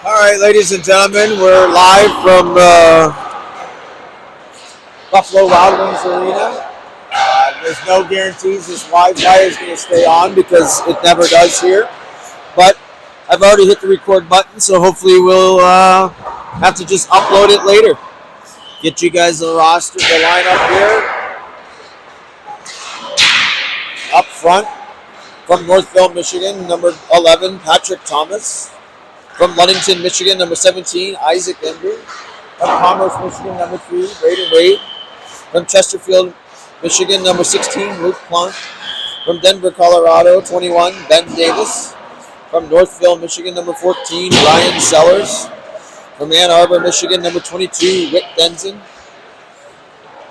All right, ladies and gentlemen, we're live from Buffalo Wild Wings Arena. There's no guarantees this Wi-Fi is going to stay on because it never does here. But I've already hit the record button, so hopefully we'll have to just upload it later. Get you guys the roster, the lineup here up front. From Northville, Michigan, number 11, Patrick Thomas. From Ludington, Michigan, number 17, Isaac Embry. From Commerce, Michigan, number 3, Braden Wade. From Chesterfield, Michigan, number 16, Luke Plunk. From Denver, Colorado, 21, Ben Davis. From Northville, Michigan, number 14, Ryan Sellers. From Ann Arbor, Michigan, number 22, Rick Denson.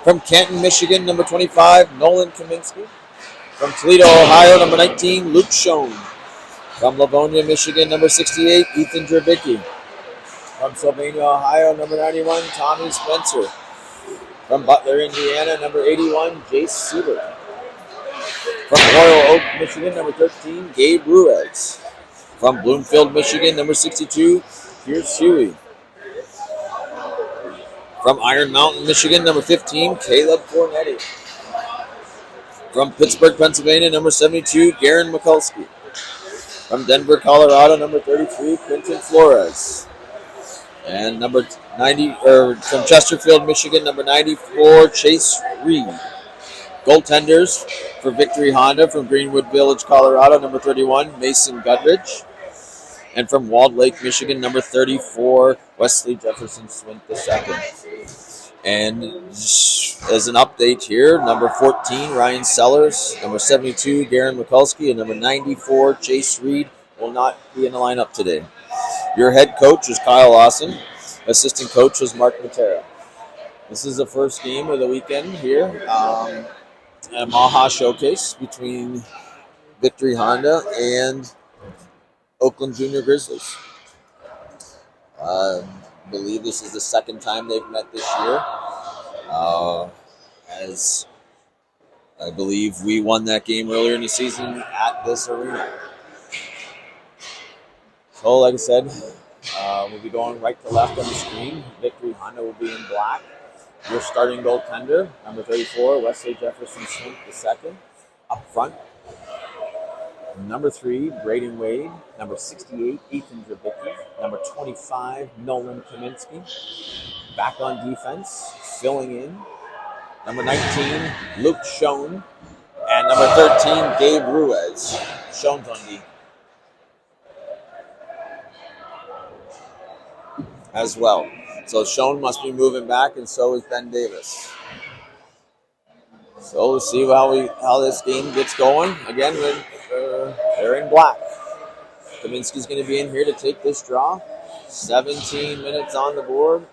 From Canton, Michigan, number 25, Nolan Kaminsky. From Toledo, Ohio, number 19, Luke Schoen. From Livonia, Michigan, number 68, Ethan Drabicki. From Sylvania, Ohio, number 91, Tommy Spencer. From Butler, Indiana, number 81, Jace Siebert. From Royal Oak, Michigan, number 13, Gabe Ruiz. From Bloomfield, Michigan, number 62, Pierce Huey. From Iron Mountain, Michigan, number 15, Caleb Fornetti. From Pittsburgh, Pennsylvania, number 72, Garen Mikulski. From Denver, Colorado, number 33, Quinton Flores. And number 90, from Chesterfield, Michigan, number 94, Chase Reed. Goaltenders for Victory Honda from Greenwood Village, Colorado, number 31, Mason Gudridge. And from Walled Lake, Michigan, number 34, Wesley Jefferson Swint II. And as an update here, number 14, Ryan Sellers, number 72, Garen Mikulski, and number 94, Chase Reed will not be in the lineup today. Your head coach is Kyle Lawson. Assistant coach was Mark Matera. This is the first game of the weekend here. A Maha Showcase between Victory Honda and Oakland Junior Grizzlies. I believe this is the second time they've met this year. As I believe we won that game earlier in the season at this arena. So, like I said, we'll be going right to left on the screen. Victory Honda will be in black. Your starting goaltender, number 34, Wesley Jefferson Smith II. Up front, number 3, Braden Wade. Number 68, Ethan Drabicki. Number 25, Nolan Kaminsky. Back on defense, filling in. Number 19, Luke Schoen. And number 13, Gabe Ruiz. Schoen's on D. As well. So Schoen must be moving back, and so is Ben Davis. So we'll see how this game gets going. Again, they're in black. Kaminsky's going to be in here to take this draw. 17 minutes on the board.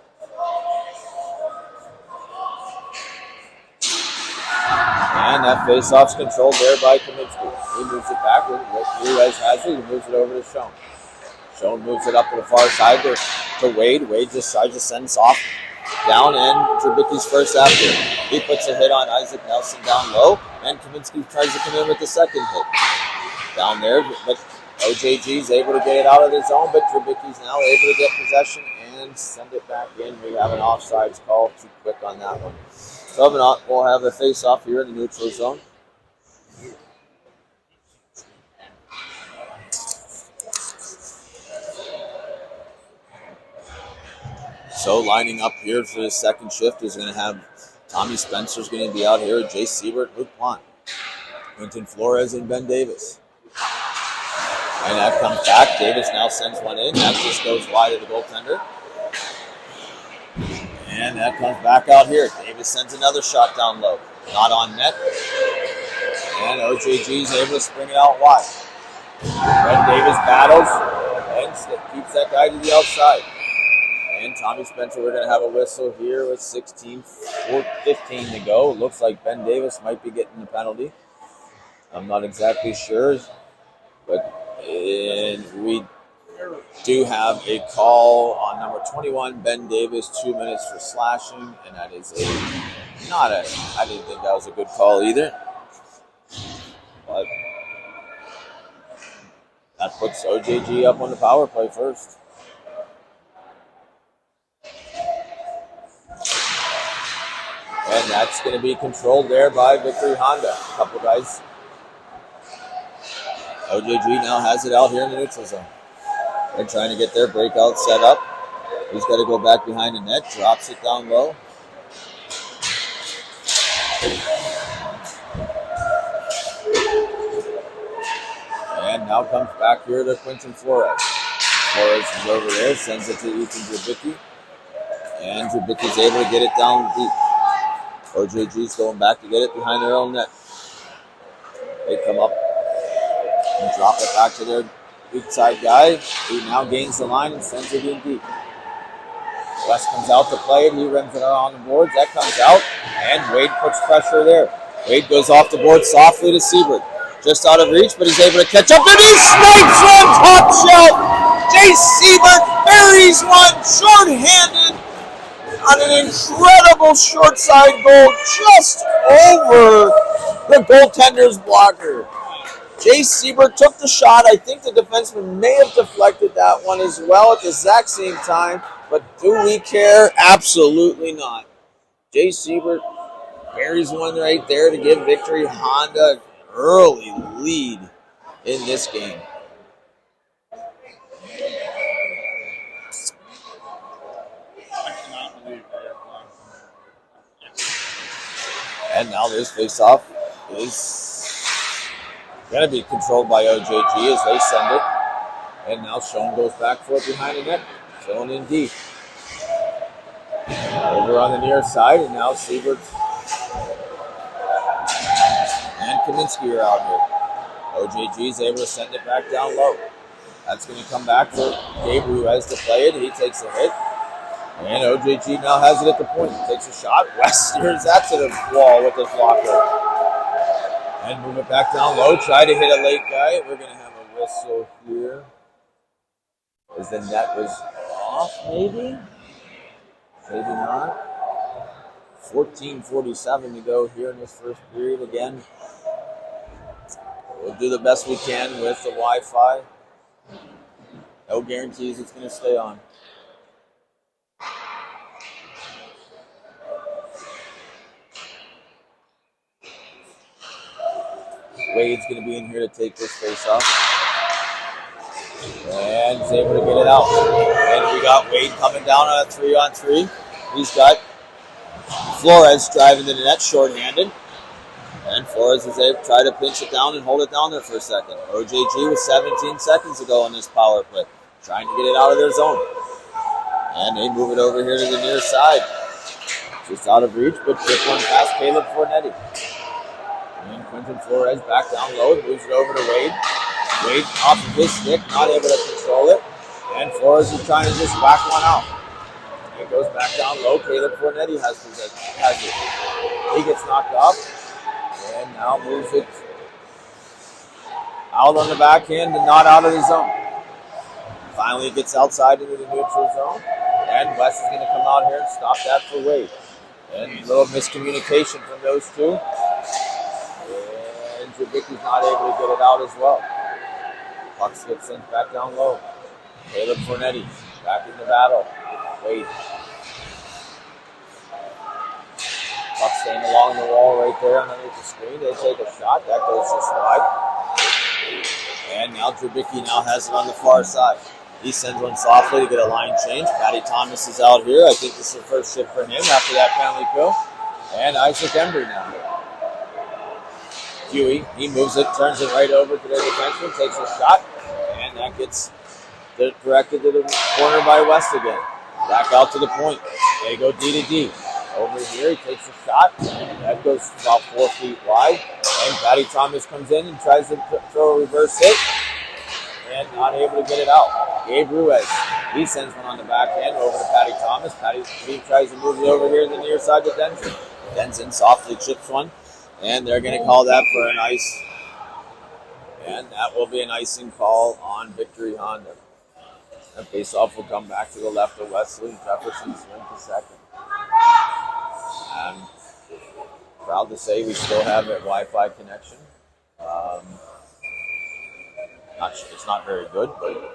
And that face-off's controlled there by Kaminsky. He moves it backward. Ruiz has it. He moves it over to Schoen. Schoen moves it up to the far side to Wade. Wade just sends off down, and Drabicki's first after. He puts a hit on Isaac Nelson down low, and Kaminsky tries to come in with the second hit. Down there, but OJG's able to get it out of the zone, but Drabicki's now able to get possession and send it back in. We have an offsides call, too quick on that one. So we'll have a face-off here in the neutral zone. So lining up here for the second shift is going to have Tommy Spencer's going to be out here, Jace Siebert, Luke Plunk, Quinton Flores, and Ben Davis. And that comes back. Davis now sends one in. That just goes wide of the goaltender. And that comes back out here. Davis sends another shot down low. Not on net. And OJG is able to spring it out wide. Ben Davis battles and keeps that guy to the outside. And Tommy Spencer, we're going to have a whistle here with 15 to go. It looks like Ben Davis might be getting the penalty. I'm not exactly sure. But we do have a call on number 21, Ben Davis, 2 minutes for slashing. And that is I didn't think that was a good call either. But that puts OJG up on the power play first. And that's going to be controlled there by Victory Honda. A couple guys. OJG now has it out here in the neutral zone. They're trying to get their breakout set up. He's got to go back behind the net, drops it down low. And now comes back here to Quentin Flores. Flores is over there, sends it to Ethan Drabicki. And Drabicki's able to get it down deep. OJG's going back to get it behind their own net. They come up and drop it back to their weak side guy. He now gains the line and sends it in deep. West comes out to play it. He runs it on the boards. That comes out. And Wade puts pressure there. Wade goes off the board softly to Siebert. Just out of reach, but he's able to catch up. And he snipes one top shelf. Jace Siebert buries one short-handed on an incredible short side goal just over the goaltender's blocker. Jace Siebert took the shot. I think the defenseman may have deflected that one as well at the exact same time. But do we care? Absolutely not. Jace Siebert buries one right there to give Victory Honda an early lead in this game. And now this face-off is going to be controlled by OJG as they send it. And now Schoen goes back for it behind the net. Schoen in deep. Over on the near side, and now Siebert and Kaminsky are out here. OJG is able to send it back down low. That's going to come back for Gabe Ruiz to play it. He takes a hit. And OJG now has it at the point. He takes a shot. West steers that to the wall with his blocker. And move it back down low. Try to hit a late guy. We're going to have a whistle here. As the net was off, maybe? Maybe not. 14:47 to go here in this first period again. We'll do the best we can with the Wi-Fi. No guarantees it's going to stay on. Wade's going to be in here to take this face off. And he's able to get it out. And we got Wade coming down on a 3-on-3. He's got Flores driving to the net shorthanded. And Flores is able to try to pinch it down and hold it down there for a second. OJG with 17 seconds to go on this power play. Trying to get it out of their zone. And they move it over here to the near side. Just out of reach, but chip one past Caleb Fornetti. And Quentin Flores back down low, moves it over to Wade. Wade off of his stick, not able to control it. And Flores is trying to just whack one out. It goes back down low. Caleb Fornetti has it. He gets knocked off. And now moves it out on the backhand and not out of the zone. Finally, it gets outside into the neutral zone. And West is going to come out here and stop that for Wade. And a little miscommunication from those two. And Drabicki's not able to get it out as well. Pucks get sent back down low. Caleb Fornetti back in the battle. Wade. Puck staying along the wall right there underneath the screen. They take a shot. That goes just wide. And now Drabicki now has it on the far side. He sends one softly to get a line change. Patty Thomas is out here. I think this is the first shift for him after that penalty kill. And Isaac Embry now. Huey, he moves it, turns it right over to their defenseman, takes a shot, and that gets directed to the corner by West again. Back out to the point. They go D to D. Over here, he takes a shot. That goes about 4 feet wide. And Patty Thomas comes in and tries to throw a reverse hit. And not able to get it out. Gabe Ruiz, he sends one on the backhand over to Patty Thomas. He tries to move it over here to the near side to Denson. Denson softly chips one. And they're going to call that for an ice. And that will be an icing call on Victory Honda. That face-off will come back to the left of Wesley. Jefferson swing to second. I'm proud to say we still have a Wi-Fi connection. It's not very good, but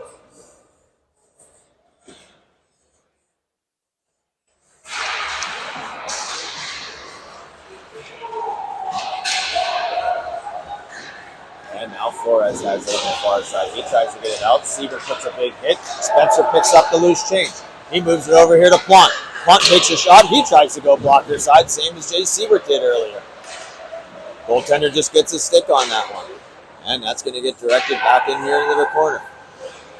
Flores has it on the far side. He tries to get it out. Siebert puts a big hit. Spencer picks up the loose change. He moves it over here to Plant. Plant takes a shot. He tries to go blocker side, same as Jay Siebert did earlier. Goaltender just gets his stick on that one. And that's going to get directed back in here into the corner.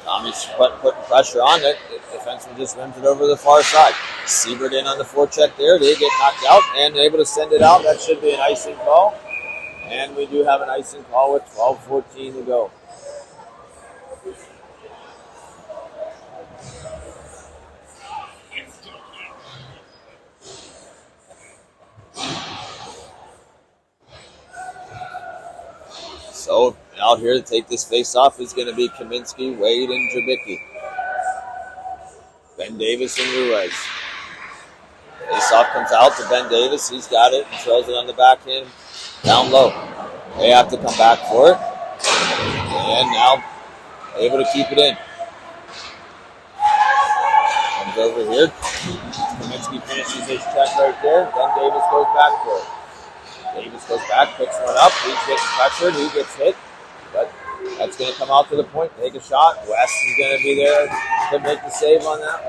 Tommy's putting pressure on it. The defenseman just rims it over the far side. Siebert in on the forecheck there. They get knocked out and able to send it out. That should be an icing call. And we do have an icing call with 12:14 to go. So out here to take this face-off is going to be Kaminsky, Wade, and Jabicki. Ben Davis and Ruiz. Face-off comes out to Ben Davis. He's got it and throws it on the backhand down low. They have to come back for it. And now able to keep it in. Comes over here. Kaminsky finishes his check right there. Ben Davis goes back for it. Davis goes back, picks one up. He's getting pressured. He gets hit. But that's going to come out to the point. Take a shot. West is going to be there to make the save on that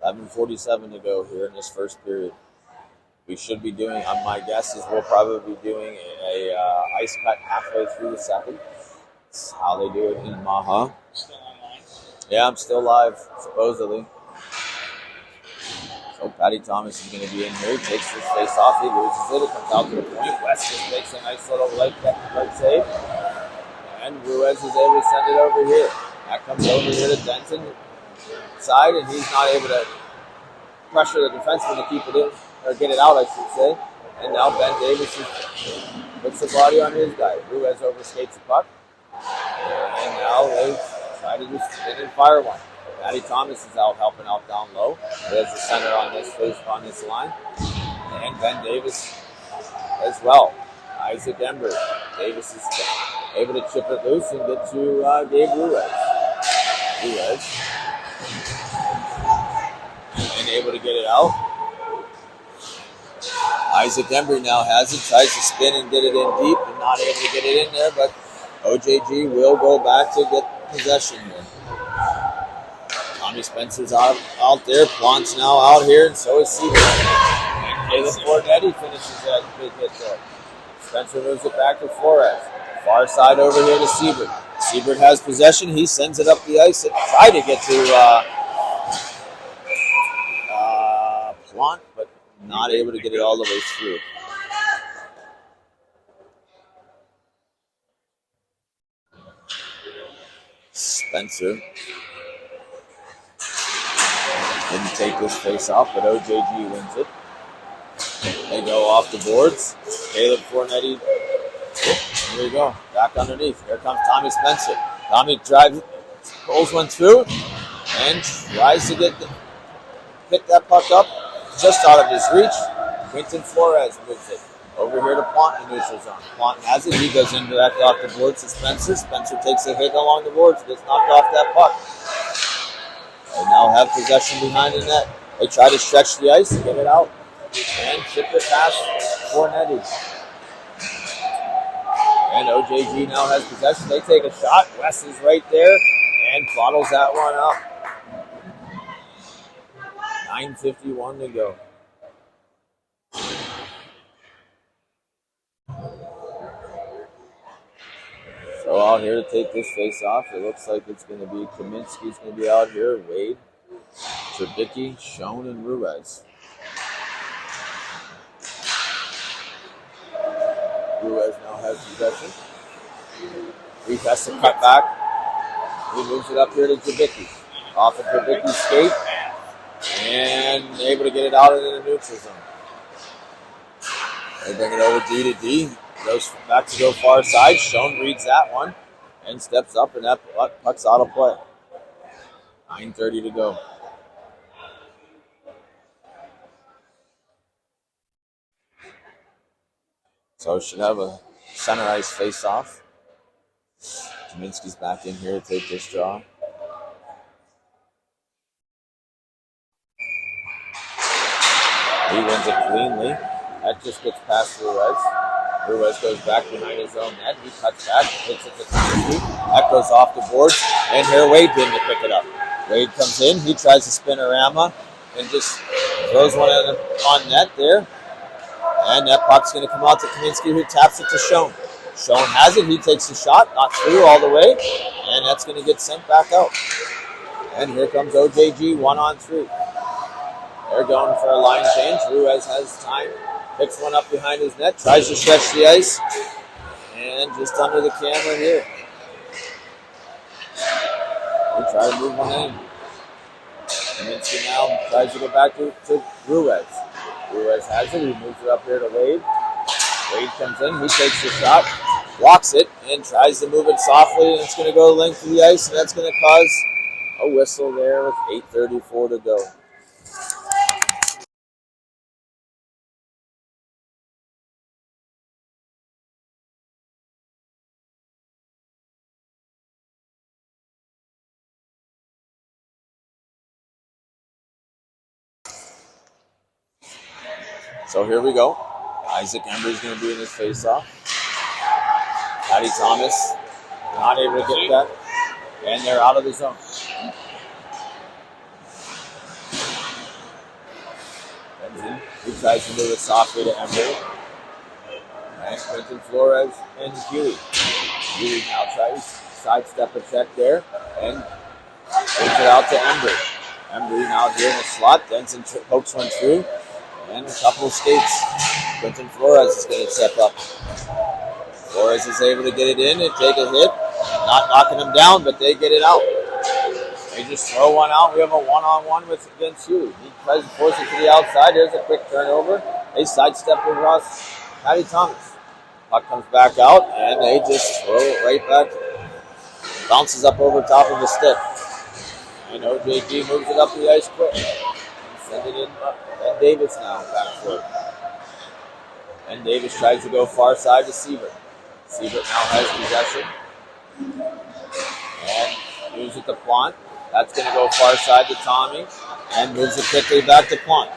one. 11:47 to go here in this first period. We should be doing, my guess is we'll probably be doing a ice cut halfway through the second. That's how they do it in Maha. Still online? Yeah, I'm still live, supposedly. So Patty Thomas is going to be in here. He takes this face off. He loses it. It comes out to the point. West just makes a nice little leg save. And Ruiz is able to send it over here. That comes over here to Denton side, and he's not able to pressure the defenseman to keep it in, or get it out, I should say. And now Ben Davis puts the body on his guy. Ruiz overskates the puck. And now they try to just get and fire one. Matty Thomas is out helping out down low. There's the center on this line. And Ben Davis as well. Isaac Ember. Davis is able to chip it loose and get to Gabe Ruiz. Ruiz. And able to get it out. Isaac Embry now has it, tries to spin and get it in deep, and not able to get it in there, but OJG will go back to get possession here. Tommy Spencer's out there, Plant's now out here, and so is Siebert. And Caleb Fornetti finishes that big hit there. Spencer moves it back to Flores. Far side over here to Siebert. Siebert has possession, he sends it up the ice and try to get to Plant, but not able to get it all the way through. Spencer didn't take this face off, but OJG wins it. They go off the boards. Caleb Fornetti. Here we go. Back underneath. Here comes Tommy Spencer. Tommy drives, pulls one through, and tries to pick that puck up. Just out of his reach. Quinton Flores moves it over here to Plant in the neutral zone. Plant has it. He goes indirectly off the boards to Spencer. Spencer takes a hit along the boards, gets knocked off that puck. They now have possession behind the net. They try to stretch the ice and get it out. And chip it past Fornetti. And OJG now has possession. They take a shot. Wes is right there and bottles that one up. 9:51 to go. So out here to take this face off, it looks like it's going to be Kaminsky's going to be out here, Wade, Trubicki, Schoen, and Ruiz. Ruiz now has possession. He has to cut back. He moves it up here to Trubicki. Off of Trubicki's skate. And able to get it out into the neutral zone. They bring it over D to D. Goes back to go far side. Schoen reads that one and steps up, and that puck's out of play. 9:30 to go. So should have a center ice face off. Kaminsky's back in here to take this draw. He wins it cleanly. That just gets past Ruiz. Ruiz goes back behind his own net. He cuts back, hits it to Kaminsky. That goes off the boards, and here Wade in to pick it up. Wade comes in. He tries to spin-orama and just throws one on net there. And that puck's going to come out to Kaminsky, who taps it to Schoen. Schoen has it. He takes a shot, not through all the way, and that's going to get sent back out. And here comes OJG, 1-on-3. They're going for a line change. Ruiz has time. Picks one up behind his net. Tries to stretch the ice. And just under the camera here. We try to move one in. Kaminsky now tries to go back to Ruiz. Ruiz has it. He moves it up here to Wade. Wade comes in. He takes the shot. Walks it. And tries to move it softly. And it's going to go the length of the ice. And that's going to cause a whistle there with 8:34 to go. So here we go. Isaac Embry's going to be in his face-off. Patty Thomas not able to get that. And they're out of the zone. He tries to move it softly to Embry. And Quentin Flores and Huey. Huey now tries to sidestep a check there. And takes it out to Embry. Embry now here in the slot. Denson pokes one through. And a couple of skates. Quentin Flores is going to step up. Flores is able to get it in and take a hit. Not knocking him down, but they get it out. They just throw one out. We have a one-on-one against Huey. He tries to force it to the outside. There's a quick turnover. They sidestep across Patty Thomas. Puck comes back out, and they just throw it right back. Bounces up over top of the stick. And OJG moves it up the ice quick. Send it in. And Davis now back for it. And Davis tries to go far side to Siebert. Siebert now has possession. And moves it to Plant. That's going to go far side to Tommy. And moves it quickly back to Plant.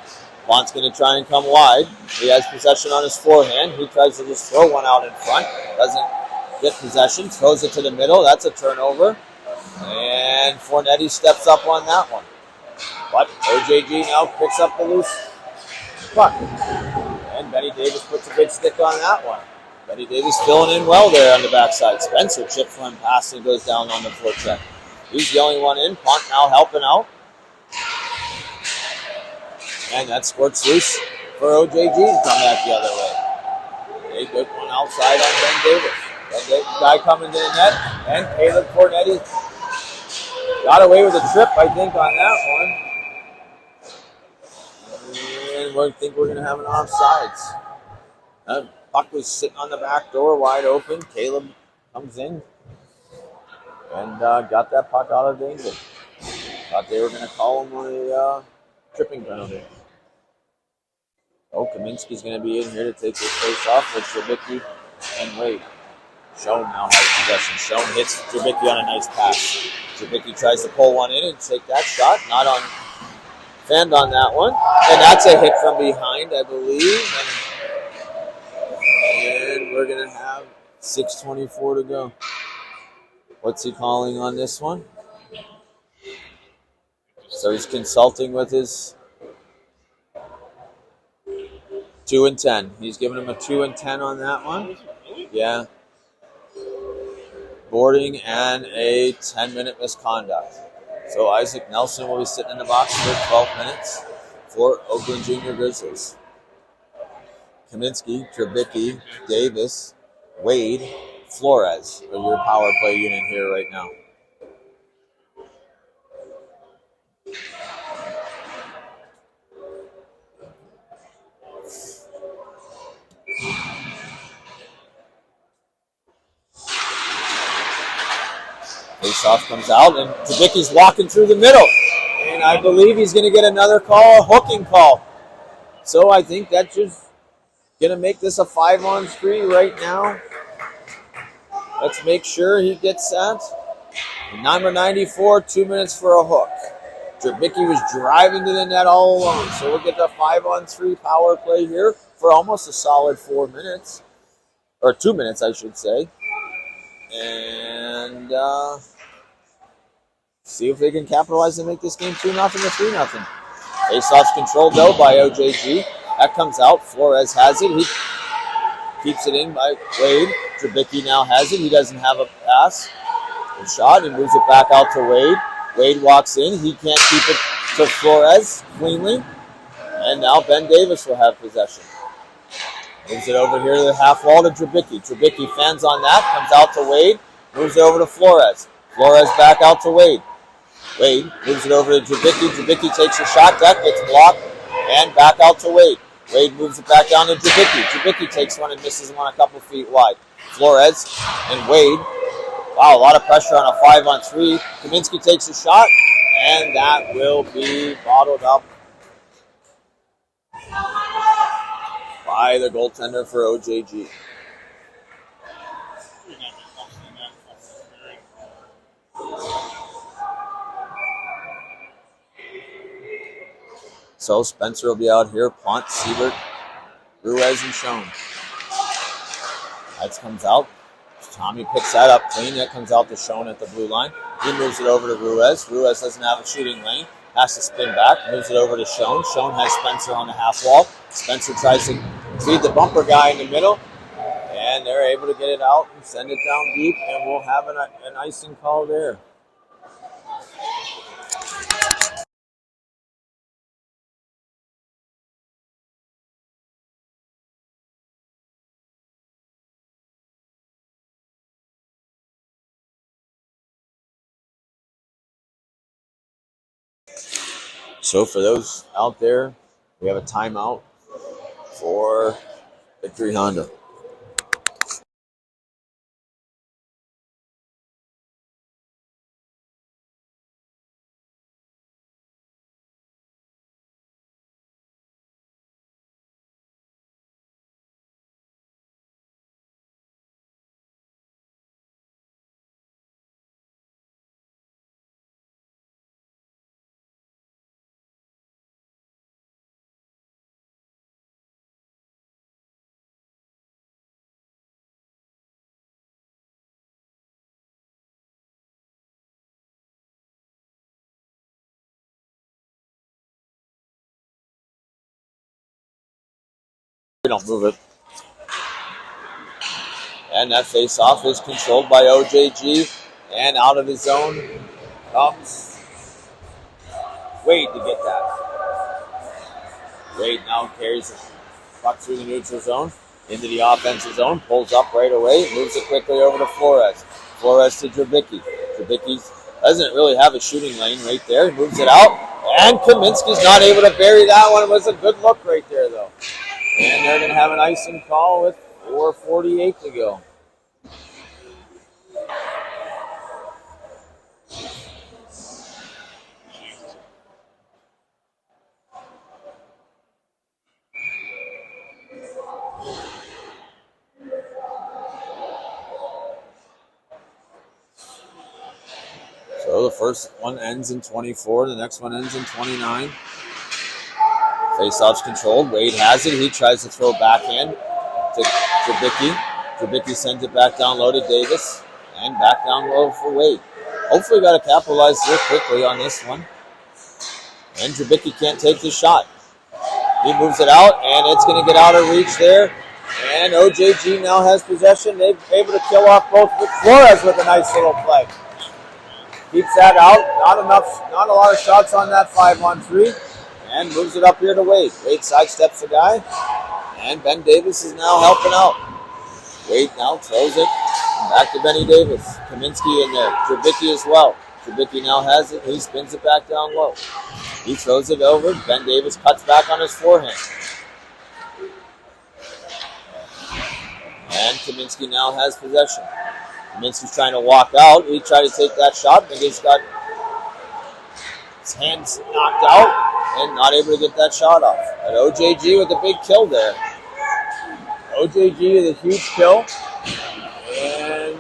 Plant's going to try and come wide. He has possession on his forehand. He tries to just throw one out in front. Doesn't get possession. Throws it to the middle. That's a turnover. And Fornetti steps up on that one. But OJG now picks up the loose puck. And Benny Davis puts a big stick on that one. Benny Davis filling in well there on the backside. Spencer chips one pass and goes down on the forecheck. He's the only one in. Punt now helping out. And that squirts loose for OJG to come back the other way. They took one outside on Ben Davis. Ben Davis, guy coming to the net. And Caleb Fornetti got away with a trip, I think, on that one. And we think we're going to have an offsides. That puck was sitting on the back door, wide open. Caleb comes in and got that puck out of danger. Thought they were going to call him a tripping penalty. Oh, Kaminsky's going to be in here to take this face off with Trubicki and Wade. Schoen now has possession. Schoen hits Trubicki on a nice pass. Trubicki tries to pull one in and take that shot. Not on Fend on that one. And that's a hit from behind, I believe. And we're going to have 6:24 to go. What's he calling on this one? So he's consulting with his 2 and 10. He's giving him a 2 and 10 on that one. Yeah. Boarding and a 10-minute misconduct. So Isaac Nelson will be sitting in the box for 12 minutes for Oakland Junior Grizzlies. Kaminsky, Trubicki, Davis, Wade, Flores are your power play unit here right now. Faceoff comes out, and Trubicki's walking through the middle. And I believe he's going to get another call, a hooking call. So I think that's just going to make this a 5-on-3 right now. Let's make sure he gets that. Number 94, 2 minutes for a hook. Trubicki was driving to the net all alone. So we'll get the 5-on-3 power play here for almost a solid 4 minutes. or 2 minutes, I should say. And see if they can capitalize and make this game 2-0 to 3-0. Face-off's controlled, though, by OJG. That comes out. Flores has it. He keeps it in by Wade. Trubicki now has it. He doesn't have a pass. Good shot. He moves it back out to Wade. Wade walks in. He can't keep it to Flores cleanly. And now Ben Davis will have possession. Moves it over here to the half wall to Trubicki. Trubicki fans on that. Comes out to Wade. Moves it over to Flores. Flores back out to Wade. Wade moves it over to Trubicki. Trubicki takes a shot. That gets blocked. And back out to Wade. Wade moves it back down to Trubicki. Trubicki takes one and misses one a couple feet wide. Flores and Wade. Wow, a lot of pressure on a 5-on-3. Kaminsky takes a shot. And that will be bottled up by the goaltender for OJG. So Spencer will be out here. Pont, Siebert, Ruiz, and Schoen. That comes out. Tommy picks that up clean. That comes out to Schoen at the blue line. He moves it over to Ruiz. Ruiz doesn't have a shooting lane. Has to spin back. Moves it over to Schoen. Schoen has Spencer on the half wall. Spencer tries to feed the bumper guy in the middle. And they're able to get it out and send it down deep. And we'll have an icing call there. So for those out there, we have a timeout for Victory Honda. We don't move it. And that face-off is controlled by OJG. And out of his zone comes Wade to get that. Wade now carries the puck through the neutral zone into the offensive zone. Pulls up right away. Moves it quickly over to Flores. Flores to Trubicki. Trubicki doesn't really have a shooting lane right there. He moves it out. And Kaminsky's not able to bury that one. It was a good look right there, though. And they're going to have an icing call with 4:48 to go. So the first one ends in 24. The next one ends in 29. Face-off's controlled. Wade has it. He tries to throw backhand to Trubicki. Trubicki sends it back down low to Davis. And back down low for Wade. Hopefully got to capitalize here quickly on this one. And Trubicki can't take the shot. He moves it out, and it's going to get out of reach there. And OJG now has possession. They're able to kill off both with Flores with a nice little play. Keeps that out. Not a lot of shots on that 5-on-3. And moves it up here to Wade. Wade sidesteps the guy. And Ben Davis is now helping out. Wade now throws it back to Benny Davis. Kaminsky in there. Trubicki as well. Trubicki now has it. He spins it back down low. He throws it over. Ben Davis cuts back on his forehand. And Kaminsky now has possession. Kaminsky's trying to walk out. He tried to take that shot, but he's got his hands knocked out and not able to get that shot off. But OJG with a big kill there. OJG with a huge kill. And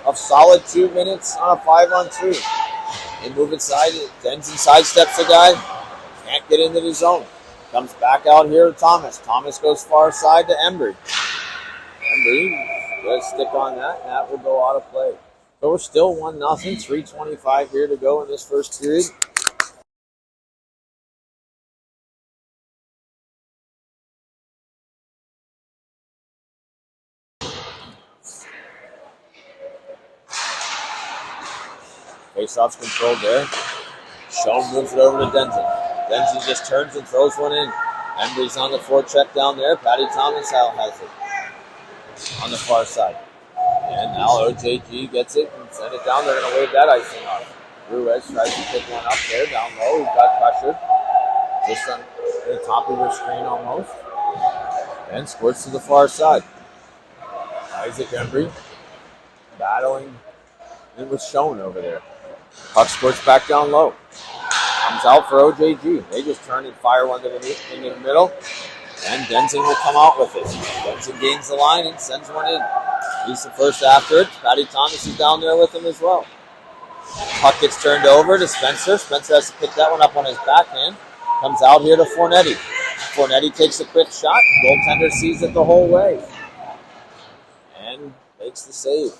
a solid 2 minutes on a 5-on-3. They move inside. Denson sidesteps the guy. Can't get into the zone. Comes back out here to Thomas. Thomas goes far side to Embry. Embry Let's stick on that, and that will go out of play. So we're still 1-0, 3:25 here to go in this first period. Face-off's controlled there. Schoen moves it over to Denson. Denson just turns and throws one in. Embry's on the forecheck down there. Patty Thomas has it on the far side. And now OJG gets it and send it down. They're going to wave that icing off. Ruiz tries to pick one up there down low. He got pressured. Just on the top of your screen almost. And squirts to the far side. Isaac Embry battling. It was shown over there. Puck squirts back down low. Comes out for OJG. They just turn and fire one into the middle. And Denson will come out with it. Denson gains the line and sends one in. He's the first after it. Patty Thomas is down there with him as well. Puck gets turned over to Spencer. Spencer has to pick that one up on his backhand. Comes out here to Fornetti. Fornetti takes a quick shot. Goaltender sees it the whole way. And makes the save.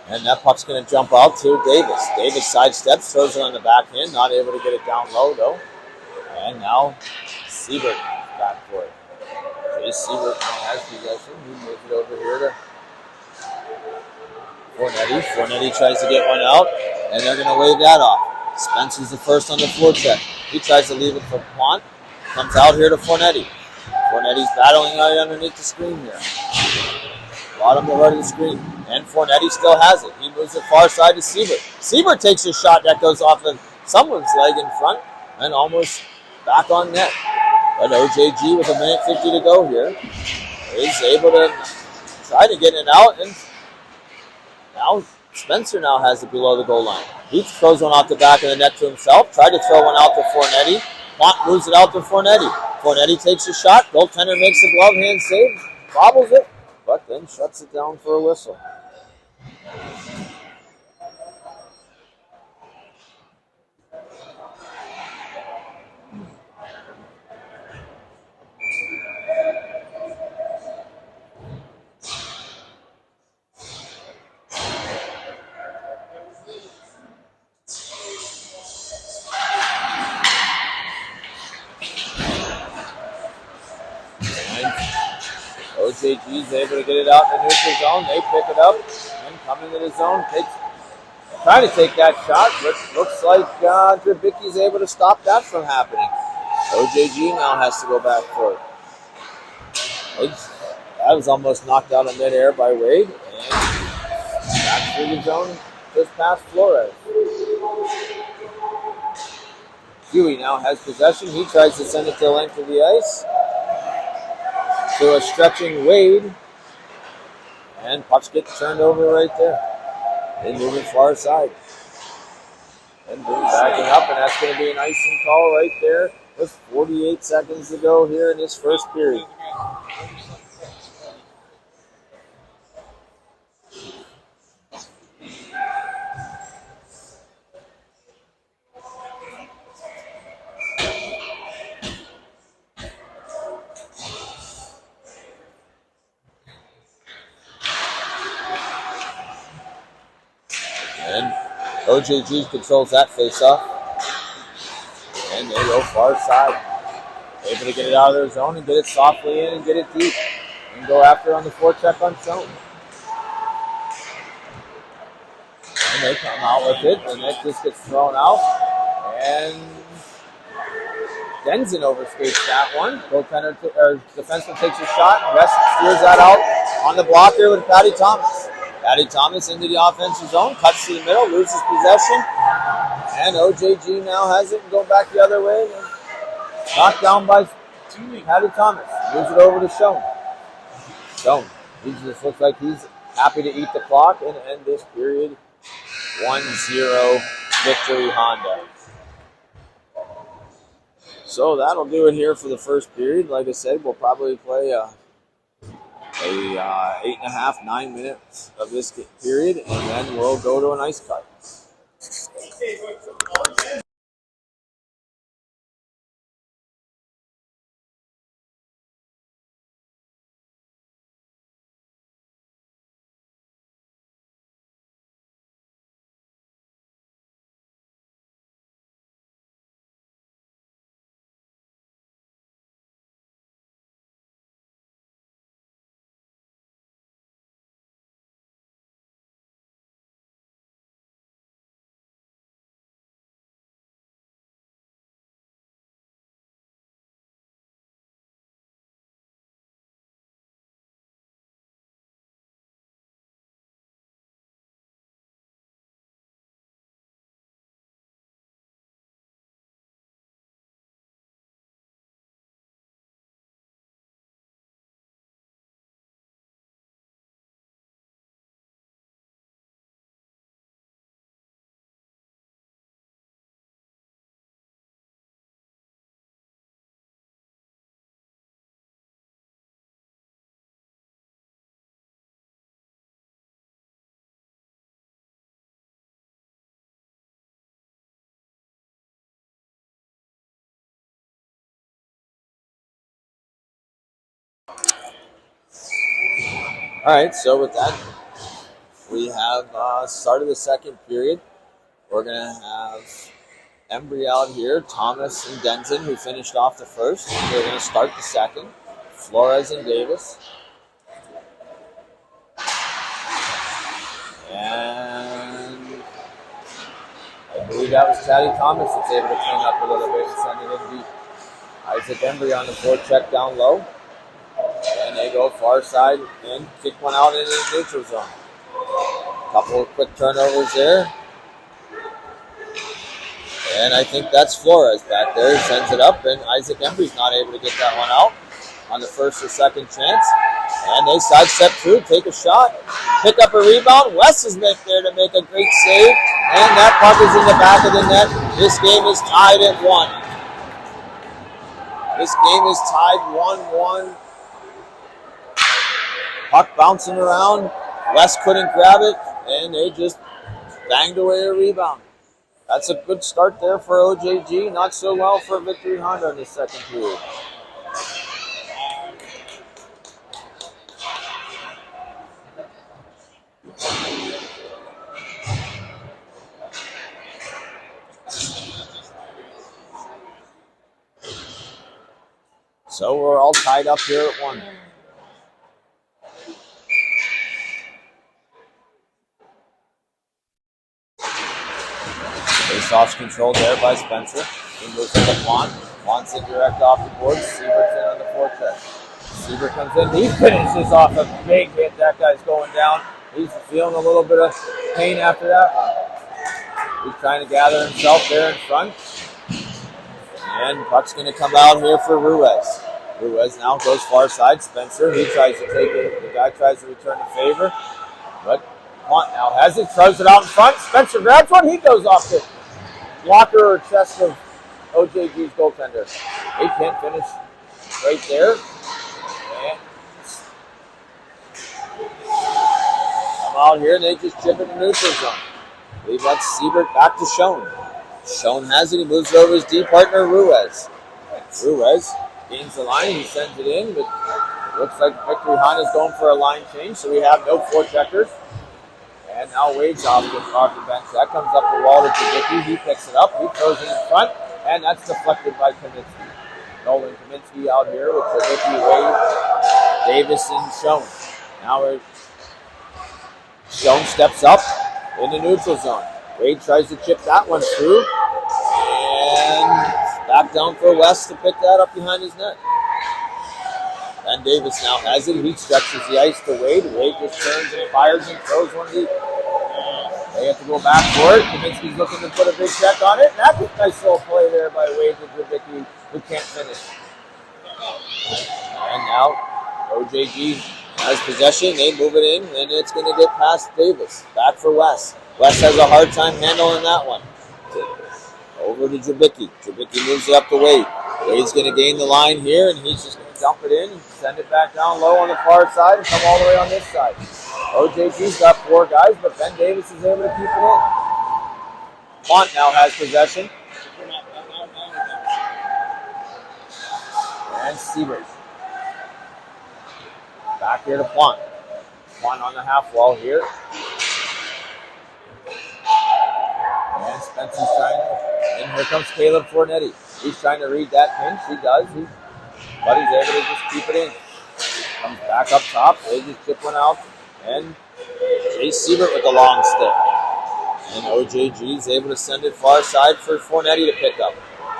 And that puck's going to jump out to Davis. Davis sidesteps, throws it on the backhand. Not able to get it down low, though. And now Siebert back for it. Chase Siebert has possession. He moves it over here to Fornetti. Fornetti tries to get one out, and they're going to wave that off. Spencer's the first on the forecheck. He tries to leave it for Plant. Comes out here to Fornetti. Fornetti's battling right underneath the screen here. Bottom to right of the screen. And Fornetti still has it. He moves it far side to Siebert. Siebert takes a shot that goes off of someone's leg in front and almost back on net. But OJG with 1:50 to go here is able to try to get it out. And now Spencer now has it below the goal line. He throws one out the back of the net to himself. Tried to throw one out to Fornetti. Pont moves it out to Fornetti. Fornetti takes a shot. Goaltender makes the glove hand save. Bobbles it. But then shuts it down for a whistle. OJG is able to get it out in the neutral zone. They pick it up and come into the zone. Trying to take that shot, but looks like Drabicki's able to stop that from happening. OJG now has to go back for it. That was almost knocked out of midair by Wade. And back through the zone just past Flores. Huey now has possession. He tries to send it to the length of the ice. To a stretching Wade. And pucks get turned over right there. They move it far side. And backing up, and that's going to be an icing call right there with 48 seconds to go here in this first period. OJG controls that face-off. And they go far side. Able to get it out of their zone and get it softly in and get it deep. And go after on the forecheck on Schoen. And they come out with it, and it just gets thrown out. And Denson overskates that one. Goaltender or defenseman takes a shot, and West steers that out on the blocker with Patty Thomas. Patty Thomas into the offensive zone, cuts to the middle, loses possession, and OJG now has it and go back the other way. And knocked down by Patty Thomas. Moves it over to Schoen. Schoen, he just looks like he's happy to eat the clock and end this period 1-0 victory Honda. So that'll do it here for the first period. Like I said, we'll probably play a a 8.5, 9 minutes of this period, and then we'll go to an ice cut. All right, so with that, we have started the second period. We're going to have Embry out here, Thomas and Denton, who finished off the first. They're going to start the second. Flores and Davis. And I believe that was Chatty Thomas that's able to clean up a little bit and send it in deep. Isaac Embry on the forecheck down low. And they go far side and kick one out into the neutral zone. Couple of quick turnovers there. And I think that's Flores back there. He sends it up, and Isaac Embry's not able to get that one out on the first or second chance. And they sidestep through, take a shot, pick up a rebound. West is there to make a great save. And that puck is in the back of the net. This game is tied at 1. This game is tied 1-1. Puck bouncing around. West couldn't grab it, and they just banged away a rebound. That's a good start there for OJG. Not so well for Victory Honda in the second period. So we're all tied up here at 1. Face-off's controlled there by Spencer. He moves it to Juan. Juan's in direct off the board. Siebert's in on the forecheck. Siebert comes in. He finishes off a big hit. That guy's going down. He's feeling a little bit of pain after that. He's trying to gather himself there in front. And puck's going to come out here for Ruiz. Ruiz now goes far side. Spencer, he tries to take it. The guy tries to return the favor. But Juan now has it. Throws it out in front. Spencer grabs one. He goes off the blocker or chest of OJG's goaltender. He can't finish right there. And come out here and they just chip it in the neutral zone. I believe that's Siebert back to Schoen. Schoen has it. He moves it over his D partner, Ruiz. Ruiz gains the line. He sends it in, but looks like Victory Honda is going for a line change, so we have no forecheckers. And now Wade's off the bench. That comes up the wall to Jabicki. He picks it up. He throws it in front, and that's deflected by Kaminsky. Nolan Kaminsky out here with Jabicki, Wade, Davis, and Schoen. Now Schoen steps up in the neutral zone. Wade tries to chip that one through. And back down for West to pick that up behind his net. And Davis now has it. He stretches the ice to Wade. Wade just turns and fires and throws one deep. They have to go back for it. Kaminsky's looking to put a big check on it. And that's a nice little play there by Wade to Jabicki, who can't finish. And now OJG has possession. They move it in, and it's going to get past Davis. Back for West. West has a hard time handling that one. Over to Jabicki. Jabicki moves it up to Wade. Wade's going to gain the line here, and he's just going to dump it in, send it back down low on the far side, and come all the way on this side. OJG's got 4 guys, but Ben Davis is able to keep it in. Font now has possession. And Siebert. Back here to Plont. Plont on the half wall here. And Spencer's trying to, and here comes Caleb Fornetti. He's trying to read that pinch. He does. But he's able to just keep it in. Comes back up top. They just chip one out. And Chase Siebert with the long stick. And OJG is able to send it far side for Fornetti to pick up.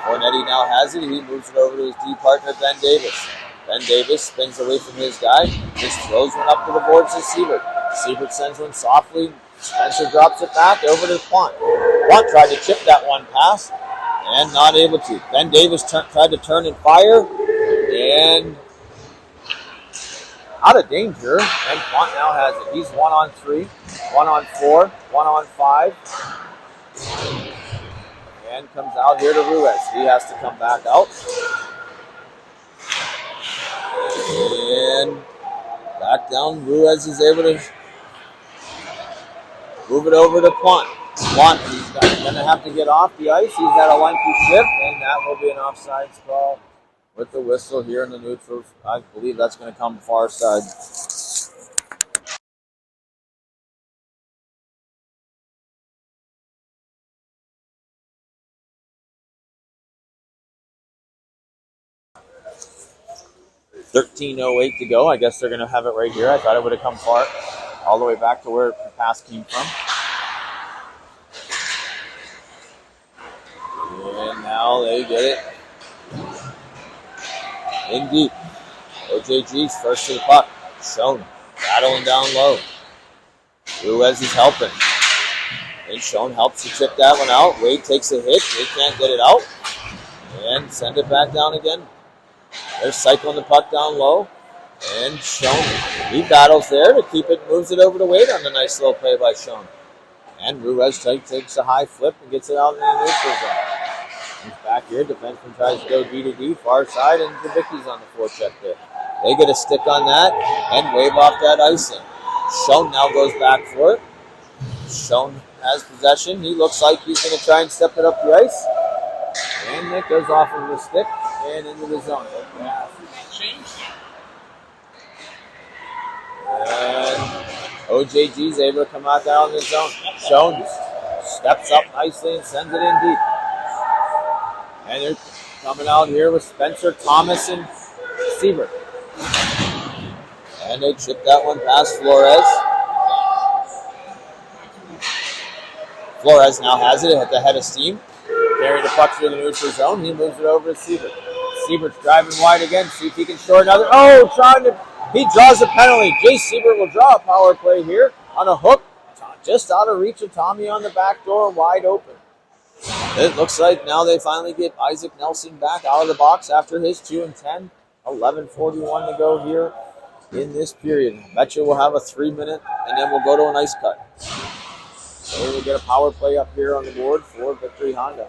Fornetti now has it. He moves it over to his D partner, Ben Davis. Ben Davis spins away from his guy. Just throws one up to the boards to Siebert. Siebert sends one softly. Spencer drops it back over to Plont. Plont tried to chip that one pass and not able to. Ben Davis tried to turn and fire and out of danger. And Plont now has it. He's 1 on 3, 1 on 4, 1 on 5. And comes out here to Ruiz. He has to come back out. And back down. Ruiz is able to move it over to Plont. Plont, he's going to have to get off the ice. He's had a lengthy shift, and that will be an offsides call with the whistle here in the neutral. I believe that's going to come far side. .13:08 to go. I guess they're going to have it right here. I thought it would have come far, all the way back to where the pass came from. And now they get it in deep. OJG's first to the puck. Schoen battling down low. Ruiz is helping. And Schoen helps to chip that one out. Wade takes a hit. They can't get it out. And send it back down again. They're cycling the puck down low. And Schoen, he battles there to keep it, moves it over to Wade on the nice little play by Schoen. And Ruiz takes a high flip and gets it out in the neutral zone. He's back here. Defenseman tries to go D to D, far side, and Javicki's on the forecheck there. They get a stick on that and wave off that icing. Schoen now goes back for it. Schoen has possession. He looks like he's going to try and step it up the ice. And it goes off of the stick and into the zone. And OJG's able to come out down in the zone. Schoen steps up nicely and sends it in deep. And they're coming out here with Spencer, Thomas, and Siebert. And they chip that one past Flores. Flores now has it at the head of steam. Carry the puck through the neutral zone. He moves it over to Siebert. Siebert's driving wide again. See if he can short another. Oh, he draws a penalty. Jace Siebert will draw a power play here on a hook. Just out of reach of Tommy on the back door, wide open. It looks like now they finally get Isaac Nelson back out of the box after his 2 and 10. 11:41 to go here in this period. Bet you we'll have a 3-minute, and then we'll go to an ice cut. So we'll get a power play up here on the board for Victory Honda.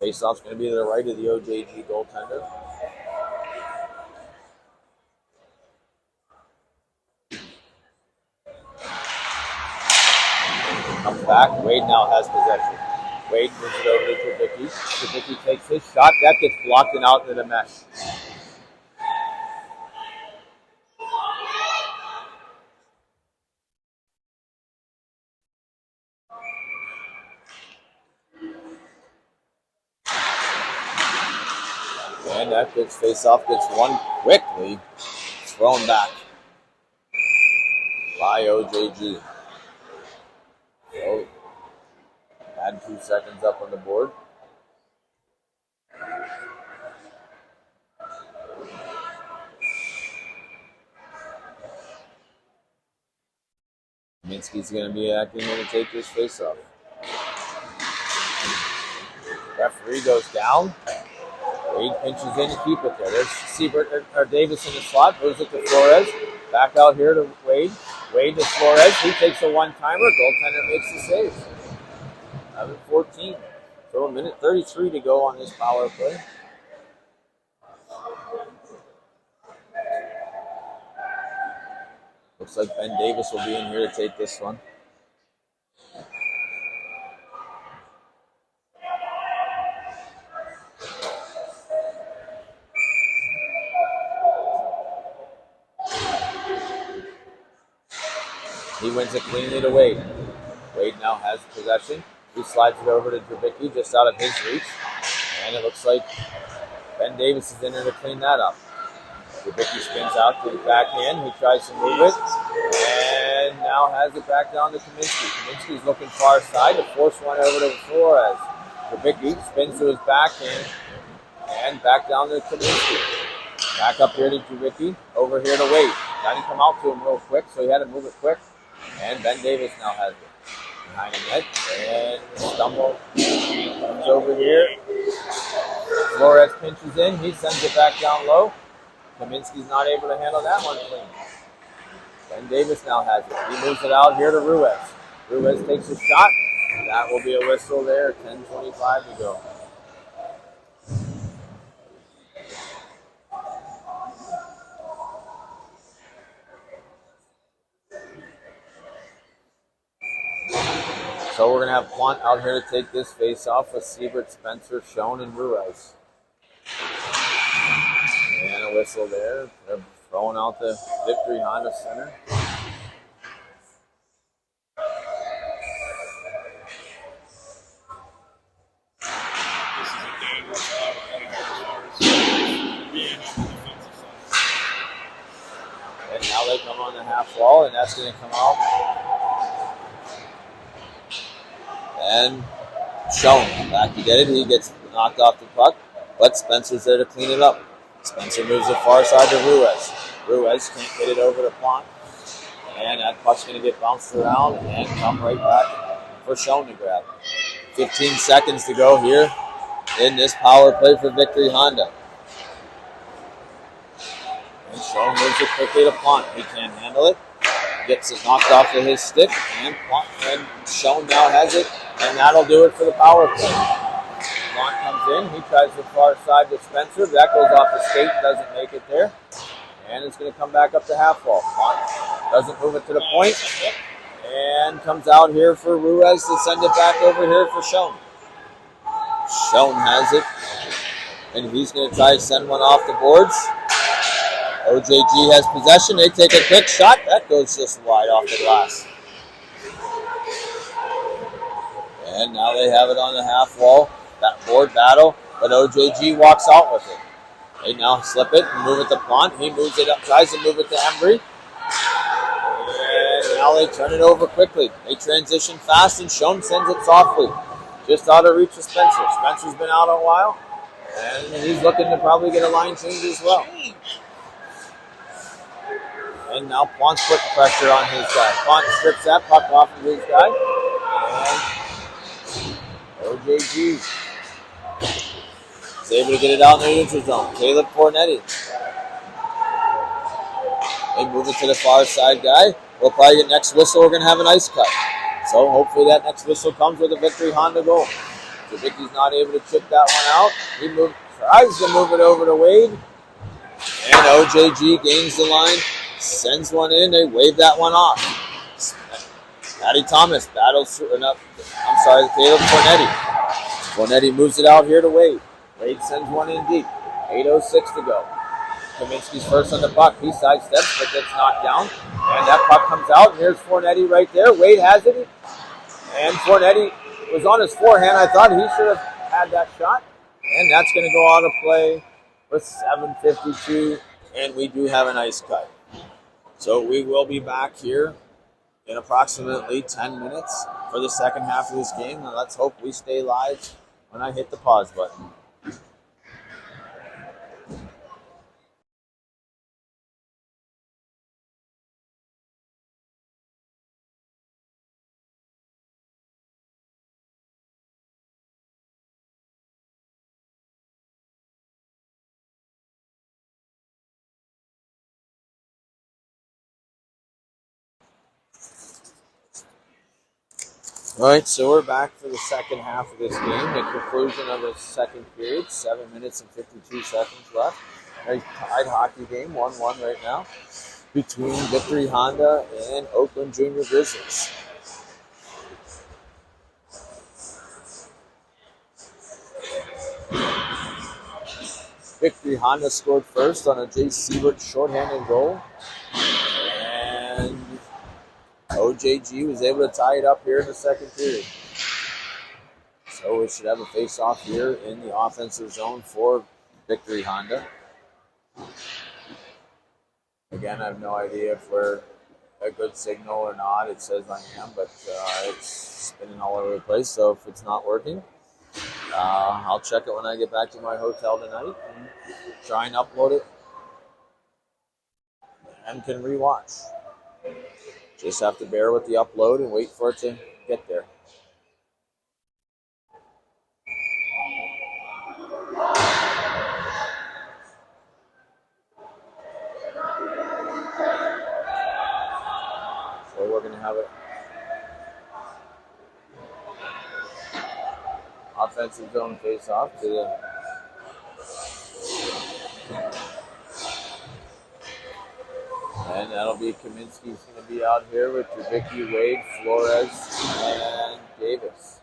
Faceoff's going to be to the right of the OJG goaltender. Comes back. Wade now has possession. Wade moves it over to Javicki. Javicki takes his shot. That gets blocked and out into the mesh. And that gets face-off, gets one quickly thrown back by OJG. So, add 2 seconds up on the board. Minsky's going to be acting here to take this face-off. Referee goes down. Wade pinches in to keep it there. There's Siebert or Davis in the slot. Moves it to Flores. Back out here to Wade. Wade to Flores. He takes a one-timer. Goaltender makes the save. 11-14. So a minute 33 to go on this power play. Looks like Ben Davis will be in here to take this one. He wins it cleanly to Wade. Wade now has possession. He slides it over to Drabicki just out of his reach. And it looks like Ben Davis is in there to clean that up. Drabicki spins out to the backhand. He tries to move it. And now has it back down to Kaminsky. Kaminsky's looking far side to force one over to Flores. Drabicki spins to his backhand. And back down to Kaminsky. Back up here to Drabicki. Over here to Wade. Got to come out to him real quick, so he had to move it quick. And Ben Davis now has it. Behind the net. And stumble. Comes over here. Flores pinches in. He sends it back down low. Kaminsky's not able to handle that one clean. Ben Davis now has it. He moves it out here to Ruiz. Ruiz takes a shot. That will be a whistle there. 10:25 to go. So we're going to have Plante out here to take this face-off with Siebert, Spencer, Schoen, and Ruiz. And a whistle there. They're throwing out the Victory Honda Center. And now they come on the half wall, and that's going to come out. And Schoen back to get it. He gets knocked off the puck, but Spencer's there to clean it up. Spencer moves the far side to Ruiz. Ruiz can't get it over to Plante. And that puck's going to get bounced around and come right back for Schoen to grab. 15 seconds to go here in this power play for Victory Honda. And Schoen moves it quickly to Plante. He can't handle it. Gets it knocked off of his stick. And Schoen now has it. And that'll do it for the power play. Plante comes in. He tries the far side to Spencer. That goes off the skate. Doesn't make it there. And it's going to come back up to half wall. Plante doesn't move it to the point. And comes out here for Ruiz to send it back over here for Schoen. Schoen has it. And he's going to try to send one off the boards. OJG has possession. They take a quick shot. That goes just wide off the glass. And now they have it on the half wall. That board battle. But OJG walks out with it. They now slip it and move it to Plante. He moves it up, tries to move it to Embry. And now they turn it over quickly. They transition fast, and Schoen sends it softly. Just out of reach of Spencer. Spencer's been out a while. And he's looking to probably get a line change as well. And now Plante's putting pressure on his guy. Plante strips that puck off of his guy. And OJG is able to get it out in the neutral zone. Caleb Fornetti. They move it to the far side guy. We'll probably get next whistle. We're going to have an ice cut. So hopefully that next whistle comes with a Victory Honda goal. Drabicki's not able to chip that one out. He tries to move it over to Wade. And OJG gains the line. Sends one in. They wave that one off. Matty Thomas battles through. Caleb Fornetti. Fornetti moves it out here to Wade. Wade sends one in deep. 8:06 to go. Kaminsky's first on the puck. He sidesteps, but gets knocked down. And that puck comes out. And here's Fornetti right there. Wade has it. And Fornetti was on his forehand. I thought he should have had that shot. And that's going to go out of play with 7:52. And we do have an ice cut. So we will be back here in approximately 10 minutes for the second half of this game. And let's hope we stay live when I hit the pause button. All right, so we're back for the second half of this game, the conclusion of the second period. 7 minutes and 52 seconds left. Very tied hockey game, 1-1 right now, between Victory Honda and Oakland Junior Grizzlies. Victory Honda scored first on a Jay Siebert shorthanded goal. And OJG was able to tie it up here in the second period. So we should have a face-off here in the offensive zone for Victory Honda. Again, I have no idea if we're a good signal or not. It says I am, but it's spinning all over the place. So if it's not working, I'll check it when I get back to my hotel tonight and try and upload it and can rewatch. Just have to bear with the upload and wait for it to get there. So we're going to have it. Offensive zone face-off to the and that'll be Kaminsky's going to be out here with Trubicki, Wade, Flores, and Davis.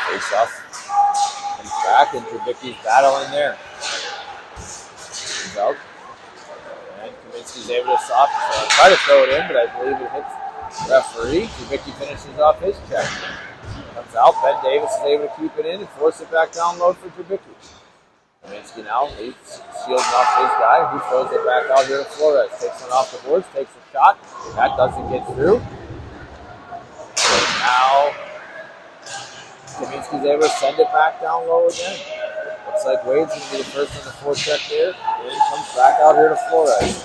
Face-off comes back, and Trubicki's battling there. Out. And Kaminsky's able to try to throw it in, but I believe it hits the referee. Trubicki finishes off his check. Comes out. Ben Davis is able to keep it in and force it back down low for Trubicki. Kaminsky now leads, shields off his guy. He throws it back out here to Flores. Takes one off the boards, takes a shot. That doesn't get through. So now Kaminsky's able to send it back down low again. Looks like Wade's going to be the first on the forecheck there. Wade comes back out here to Flores.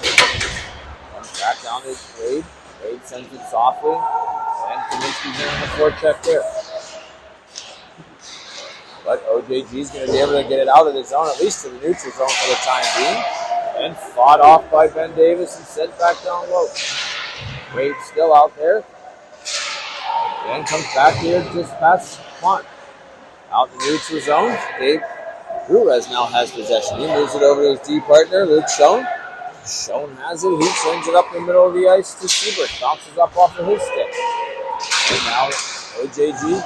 Comes back down to Wade. Wade sends it softly. And Kaminsky's in on the forecheck there. But OJG's going to be able to get it out of the zone, at least to the neutral zone for the time being. And fought off by Ben Davis and sent back down low. Wade still out there. Then comes back here just past Quant. Out in the neutral zone. Dave Ruiz now has possession. He moves it over to his D partner, Luke Schoen. Schoen has it. He sends it up the middle of the ice to Siebert. Bounces up off of his stick. And now OJG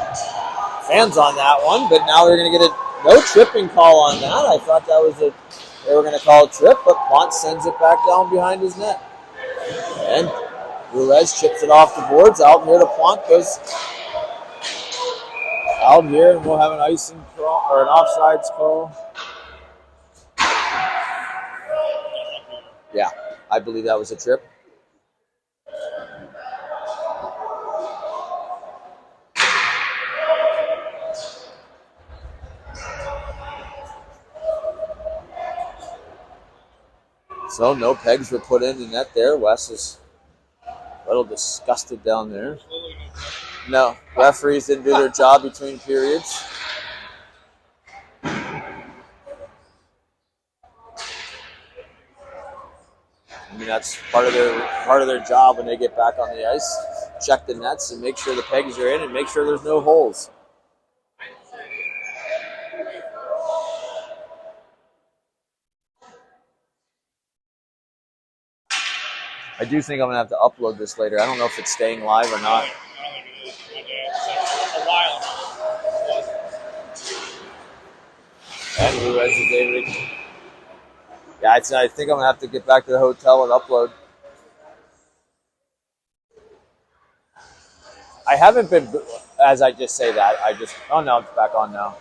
fans on that one, but now they're going to get no tripping call on that. I thought that was they were going to call a trip, but Quant sends it back down behind his net. And Ruiz chips it off the boards. Out here to Quant goes out here, and we'll have an icing call or an offsides call. Yeah, I believe that was a trip. So no pegs were put in the net there. Wes is a little disgusted down there. No, referees didn't do their job between periods. I mean, that's part of their job when they get back on the ice. Check the nets and make sure the pegs are in and make sure there's no holes. I do think I'm going to have to upload this later. I don't know if it's staying live or not. And Ruiz is able to... Yeah, I think I'm going to have to get back to the hotel and upload. I haven't been... As I just say that, Oh, no, it's back on now.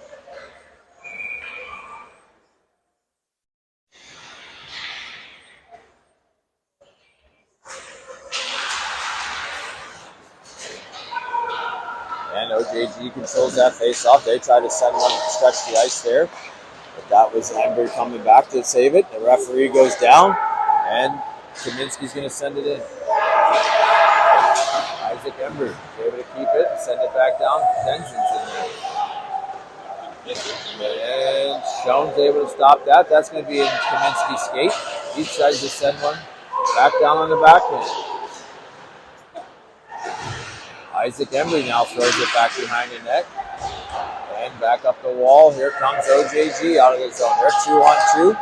And OJG controls that face-off. They try to send one, stretch the ice there. But that was Ember coming back to save it. The referee goes down, and Kaminsky's going to send it in. Isaac Embry is able to keep it and send it back down. Tensions in there. And Schoen's able to stop that. That's going to be in Kaminsky's skate. He tries to send one back down on the backhand. Isaac Embry now throws it back behind the net. And back up the wall. Here comes OJG out of the zone. They're 2-on-2.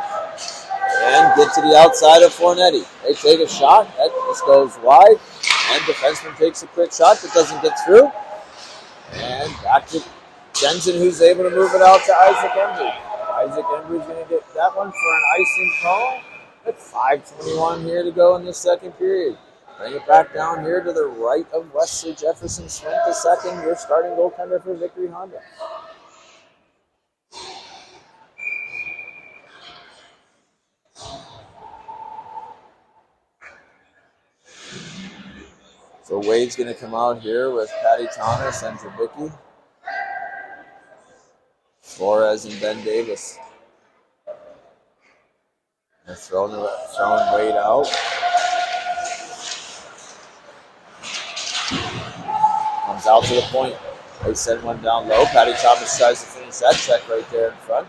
And get to the outside of Fornetti. They take a shot. That just goes wide. And defenseman takes a quick shot that doesn't get through. And back to Jensen, who's able to move it out to Isaac Embry. Isaac Embry's going to get that one for an icing call. With 5:21 here to go in the second period. Bring it back down here to the right of Wesley Jefferson Swint, the second. Your starting goaltender for Victory Honda. So Wade's going to come out here with Patty Thomas and Trubicki. Flores and Ben Davis. They're throwing Wade out. Comes out to the point. They send one down low. Patty Thomas tries to finish that check right there in front.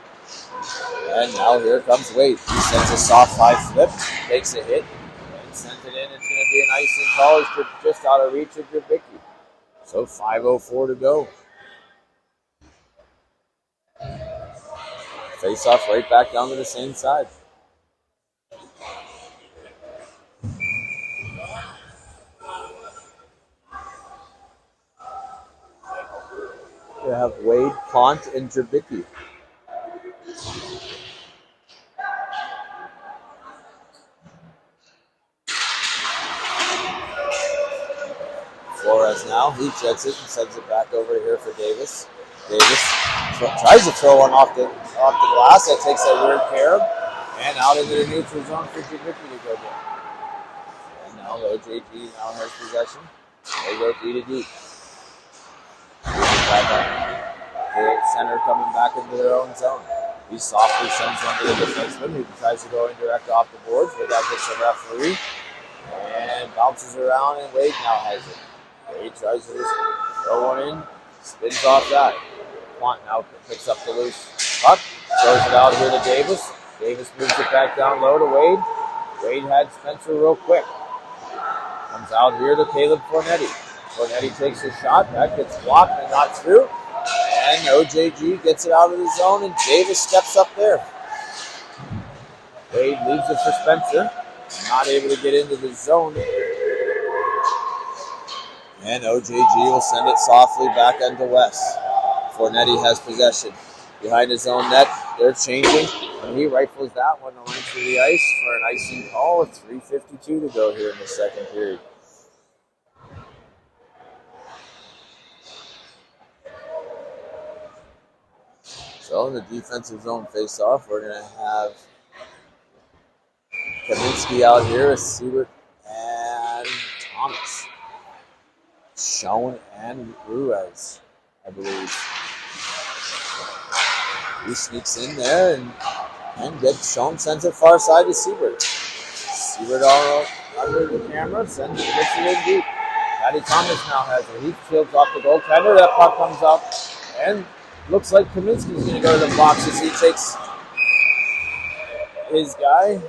And now here comes Wade. He sends a soft high flip, takes a hit, and sends it in. It's going to be an icing call. He's just out of reach of Trubicki. So 5:04 to go. Face off right back down to the same side. We have Wade, Pont, and Trubicki. Flores now, he checks it and sends it back over here for Davis. Davis tries to throw one off the glass. That takes that weird carob. And out into the neutral zone for Trubicki to go down. And now OJG now has possession. They go D to D. Back up. The center coming back into their own zone. He softly sends one to the defenseman who tries to go indirect off the boards, but that hits the referee. And bounces around, and Wade now has it. Wade tries to just throw one in, spins off that. Pont now picks up the loose puck, throws it out here to Davis. Davis moves it back down low to Wade. Wade had Spencer real quick. Comes out here to Caleb Fornetti. Fornetti takes a shot. That gets blocked and not through. And OJG gets it out of the zone, and Davis steps up there. Wade leaves it for Spencer. Not able to get into the zone. And OJG will send it softly back into West. Fornetti has possession. Behind his own net, they're changing. And he rifles that one away to the ice for an icing call with 3:52 to go here in the second period. So in the defensive zone face-off, we're going to have Kaminsky out here with Siebert and Thomas. Schoen and Ruiz, I believe. He sneaks in there and gets Schoen, sends it far side to Siebert. Siebert all under the camera, gets it in deep. Patty Thomas now has it. He fields off the goaltender. That puck comes up and looks like Kaminsky's going to go to the box as he takes his guy.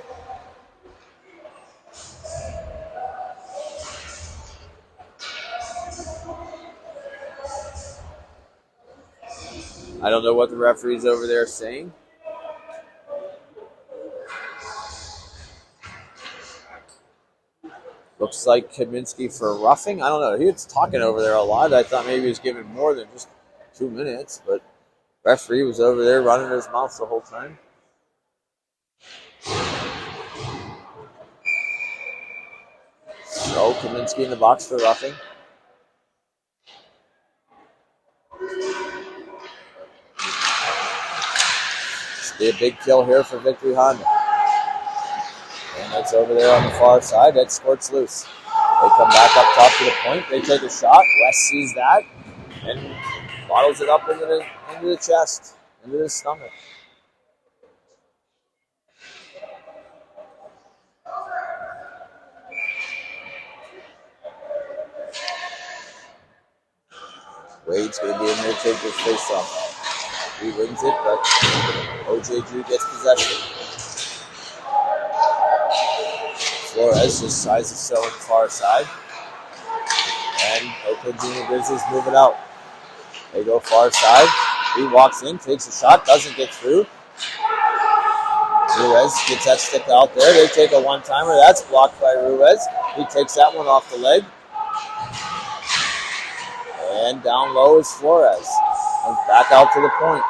I don't know what the referee's over there saying. Looks like Kaminsky for roughing. I don't know. He was talking over there a lot. I thought maybe he was giving more than just 2 minutes, but referee was over there running his mouth the whole time. So Kaminsky in the box for roughing. It's be a big kill here for Victory Honda. And that's over there on the far side. That squirts loose. They come back up top to the point. They take a shot. West sees that and bottles it up into the chest, into the stomach. He's going to be in there to take this face off. He wins it, but OJG gets possession. Flores just tries to show it far side. And Oakland Junior Grizzlies move it out. They go far side. He walks in, takes a shot, doesn't get through. Ruiz gets that stick out there. They take a one-timer. That's blocked by Ruiz. He takes that one off the leg. And down low is Flores. Comes back out to the point.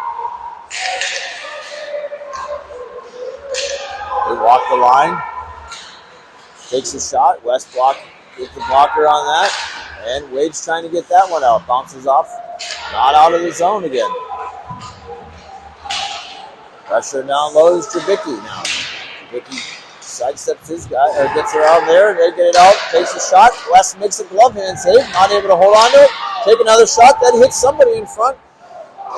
They walk the line. Takes a shot. West block gets the blocker on that. And Wade's trying to get that one out. Bounces off. Not out of the zone again. Pressure down low is Trubicki now. Trubicki sidesteps his guy, or gets around there. They get it out, takes a shot. West makes a glove hand save, not able to hold on to it. Take another shot, that hits somebody in front.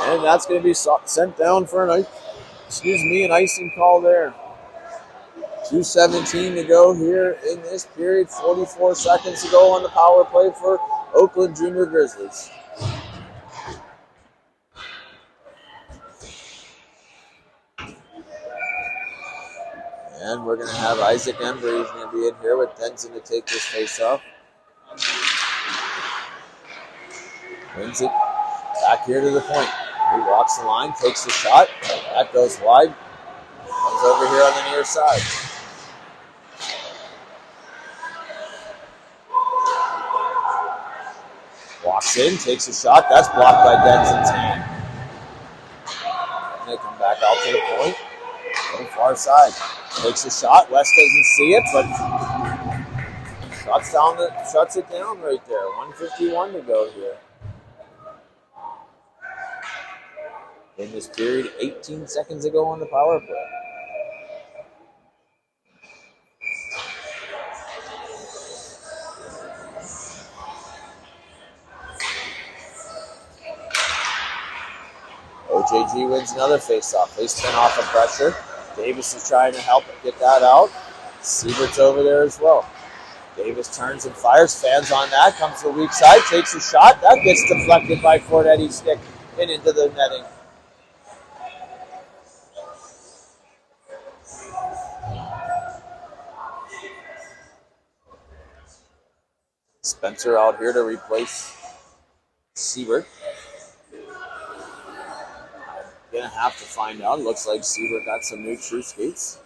And that's going to be sent down for an icing call there. 2:17 to go here in this period. 44 seconds to go on the power play for Oakland Junior Grizzlies. And we're going to have Isaac Embry. He's going to be in here with Denson to take this face off. Wins it back here to the point. He walks the line, takes the shot. That goes wide. Comes over here on the near side. Walks in, takes a shot. That's blocked by Denson's hand. And they come back out to the point. On the far side. Takes a shot. West doesn't see it, but shuts it down right there. 1:51 to go here. In this period, 18 seconds to go on the power play. OJG wins another face-off. They spin off of pressure. Davis is trying to help get that out. Siebert's over there as well. Davis turns and fires. Fans on that. Comes to the weak side. Takes a shot. That gets deflected by Fornetti's stick and into the netting. Spencer out here to replace Siebert. Gonna have to find out. Looks like Siebert got some new true skates.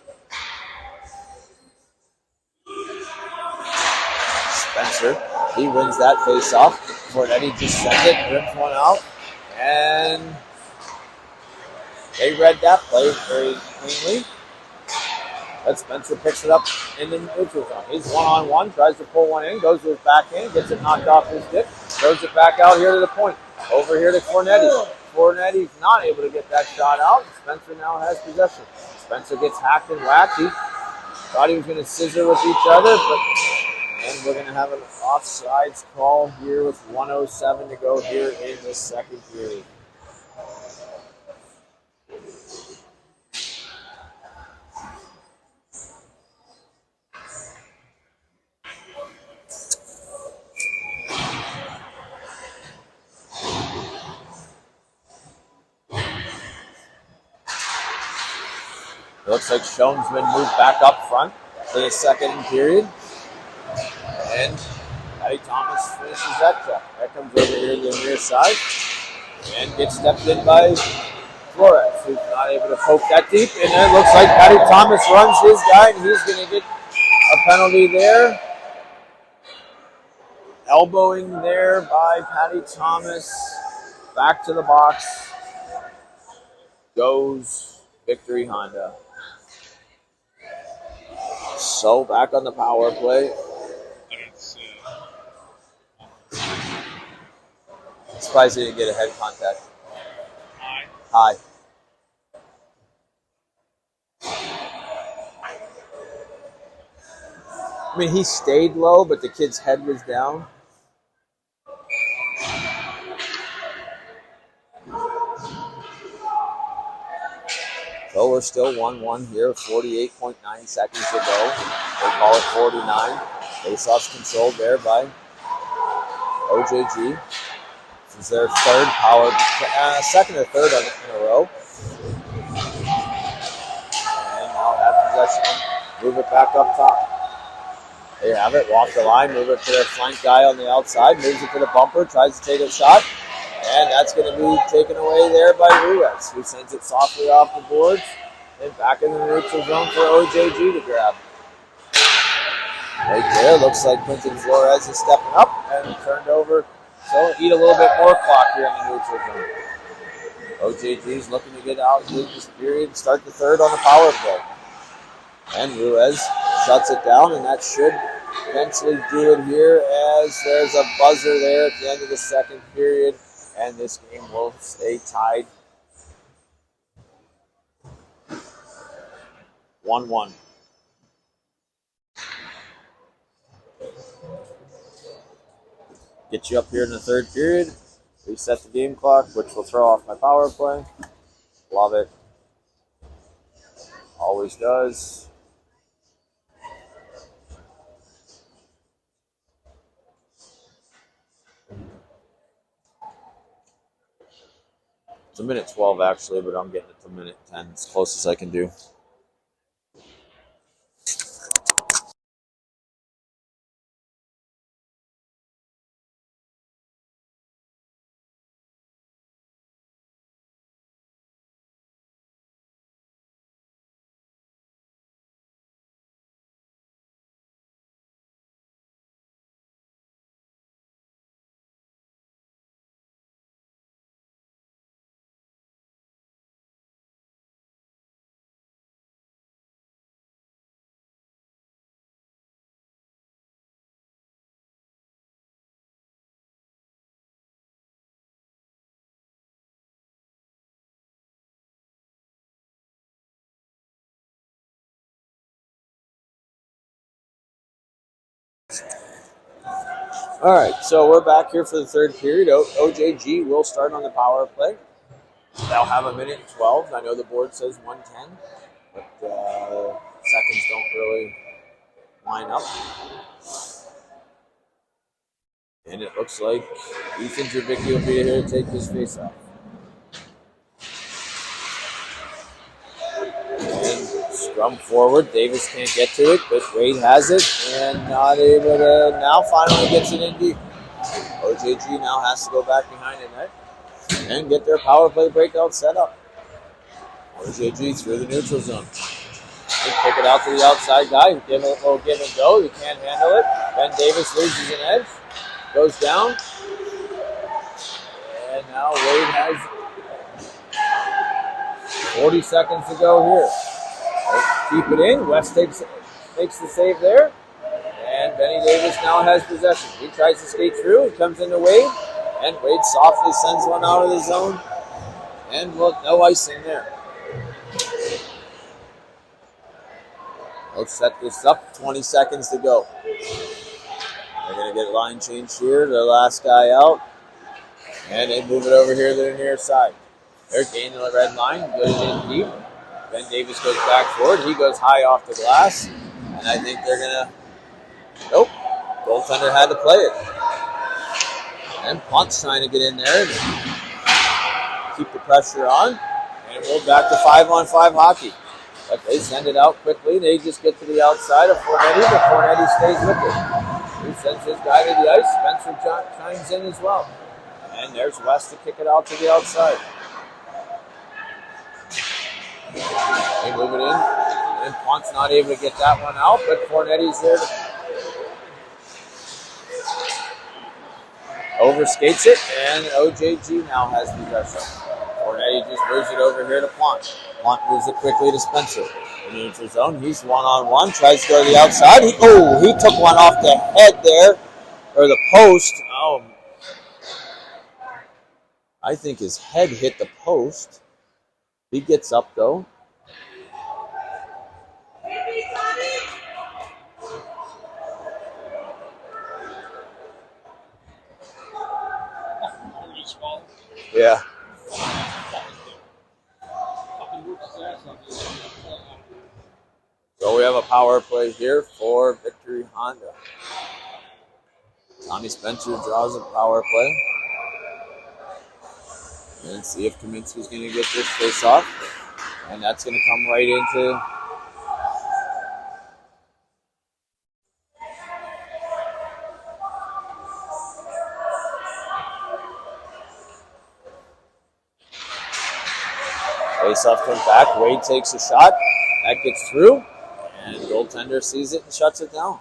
Spencer, he wins that face-off. Fornetti just sends it, rips one out, and they read that play very cleanly. But Spencer picks it up in the neutral zone. He's one-on-one, tries to pull one in, goes to his backhand, gets it knocked off his stick, throws it back out here to the point. Over here to Fornetti. Fornetti's not able to get that shot out. Spencer now has possession. Spencer gets hacked and whacked. He thought he was going to scissor with each other, and we're going to have an offsides call here with 1:07 to go here in the second period. Looks like Schoen's been moved back up front for the second period. And Patty Thomas finishes that check. That comes over here to the near side. And gets stepped in by Flores, who's not able to poke that deep. And it looks like Patty Thomas runs his guy, and he's going to get a penalty there. Elbowing there by Patty Thomas. Back to the box. Goes Victory Honda. So back on the power play. Surprised he didn't get a head contact. High. I mean, he stayed low, but the kid's head was down. So we're still 1-1 here, 48.9 seconds to go. They call it 49. Faceoff's controlled there by OJG. is their second or third in a row. And now have possession. Move it back up top. They have it. Walk the line. Move it to their flank guy on the outside. Moves it to the bumper. Tries to take a shot. And that's going to be taken away there by Ruiz, who sends it softly off the boards. And back in the neutral zone for OJG to grab. Right there, looks like Quentin Flores is stepping up and turned over. So eat a little bit more clock here in the neutral zone. OJG is looking to get out in this period and start the third on the power play. And Ruiz shuts it down, and that should eventually do it here as there's a buzzer there at the end of the second period. And this game will stay tied 1-1. Get you up here in the third period. Reset the game clock, which will throw off my power play. Love it. Always does. It's a minute 12 actually, but I'm getting it to minute 10 as close as I can do. All right, so we're back here for the third period. OJG will start on the power play. They'll have a minute 12. I know the board says 1:10, but seconds don't really line up. And it looks like Ethan Trubicki will be here to take his face off. And scrum forward. Davis can't get to it, but Wade has it and not able to. Now finally gets it in deep. OJG now has to go back behind the net and get their power play breakout set up. OJG through the neutral zone. They pick it out to the outside guy. Give it a little give and go. He can't handle it. Ben Davis loses an edge. Goes down. And now Wade has 40 seconds to go here. Keep it in. West makes the save there. And Benny Davis now has possession. He tries to skate through. He comes into Wade. And Wade softly sends one out of the zone. And look, no icing there. Let's set this up. 20 seconds to go. They're going to get line change here. The last guy out. And they move it over here to the near side. They're gaining the red line. Good in deep. Ben Davis goes back forward. He goes high off the glass. And I think they're going to... Nope. Goaltender had to play it. And Punt's trying to get in there and keep the pressure on. And we're back to 5-on-5 hockey. But they send it out quickly. They just get to the outside of Fornetti, but Fornetti stays with it. He sends his guy to the ice. Spencer chimes in as well. And there's West to kick it out to the outside. They move it in. And Punt's not able to get that one out, but Fornetti's there to overskates it, and OJG now has possession. Fornetti just moves it over here to Plant. Plant moves it quickly to Spencer. In the neutral zone, he's one-on-one, tries to go to the outside. He took one off the head there, or the post. Oh, I think his head hit the post. He gets up, though. Yeah. So we have a power play here for Victory Honda. Tommy Spencer draws a power play. And see if Kaminsky's going to get this face off. And that's going to come right into face-off comes back. Wade takes a shot. That gets through. And the goaltender sees it and shuts it down.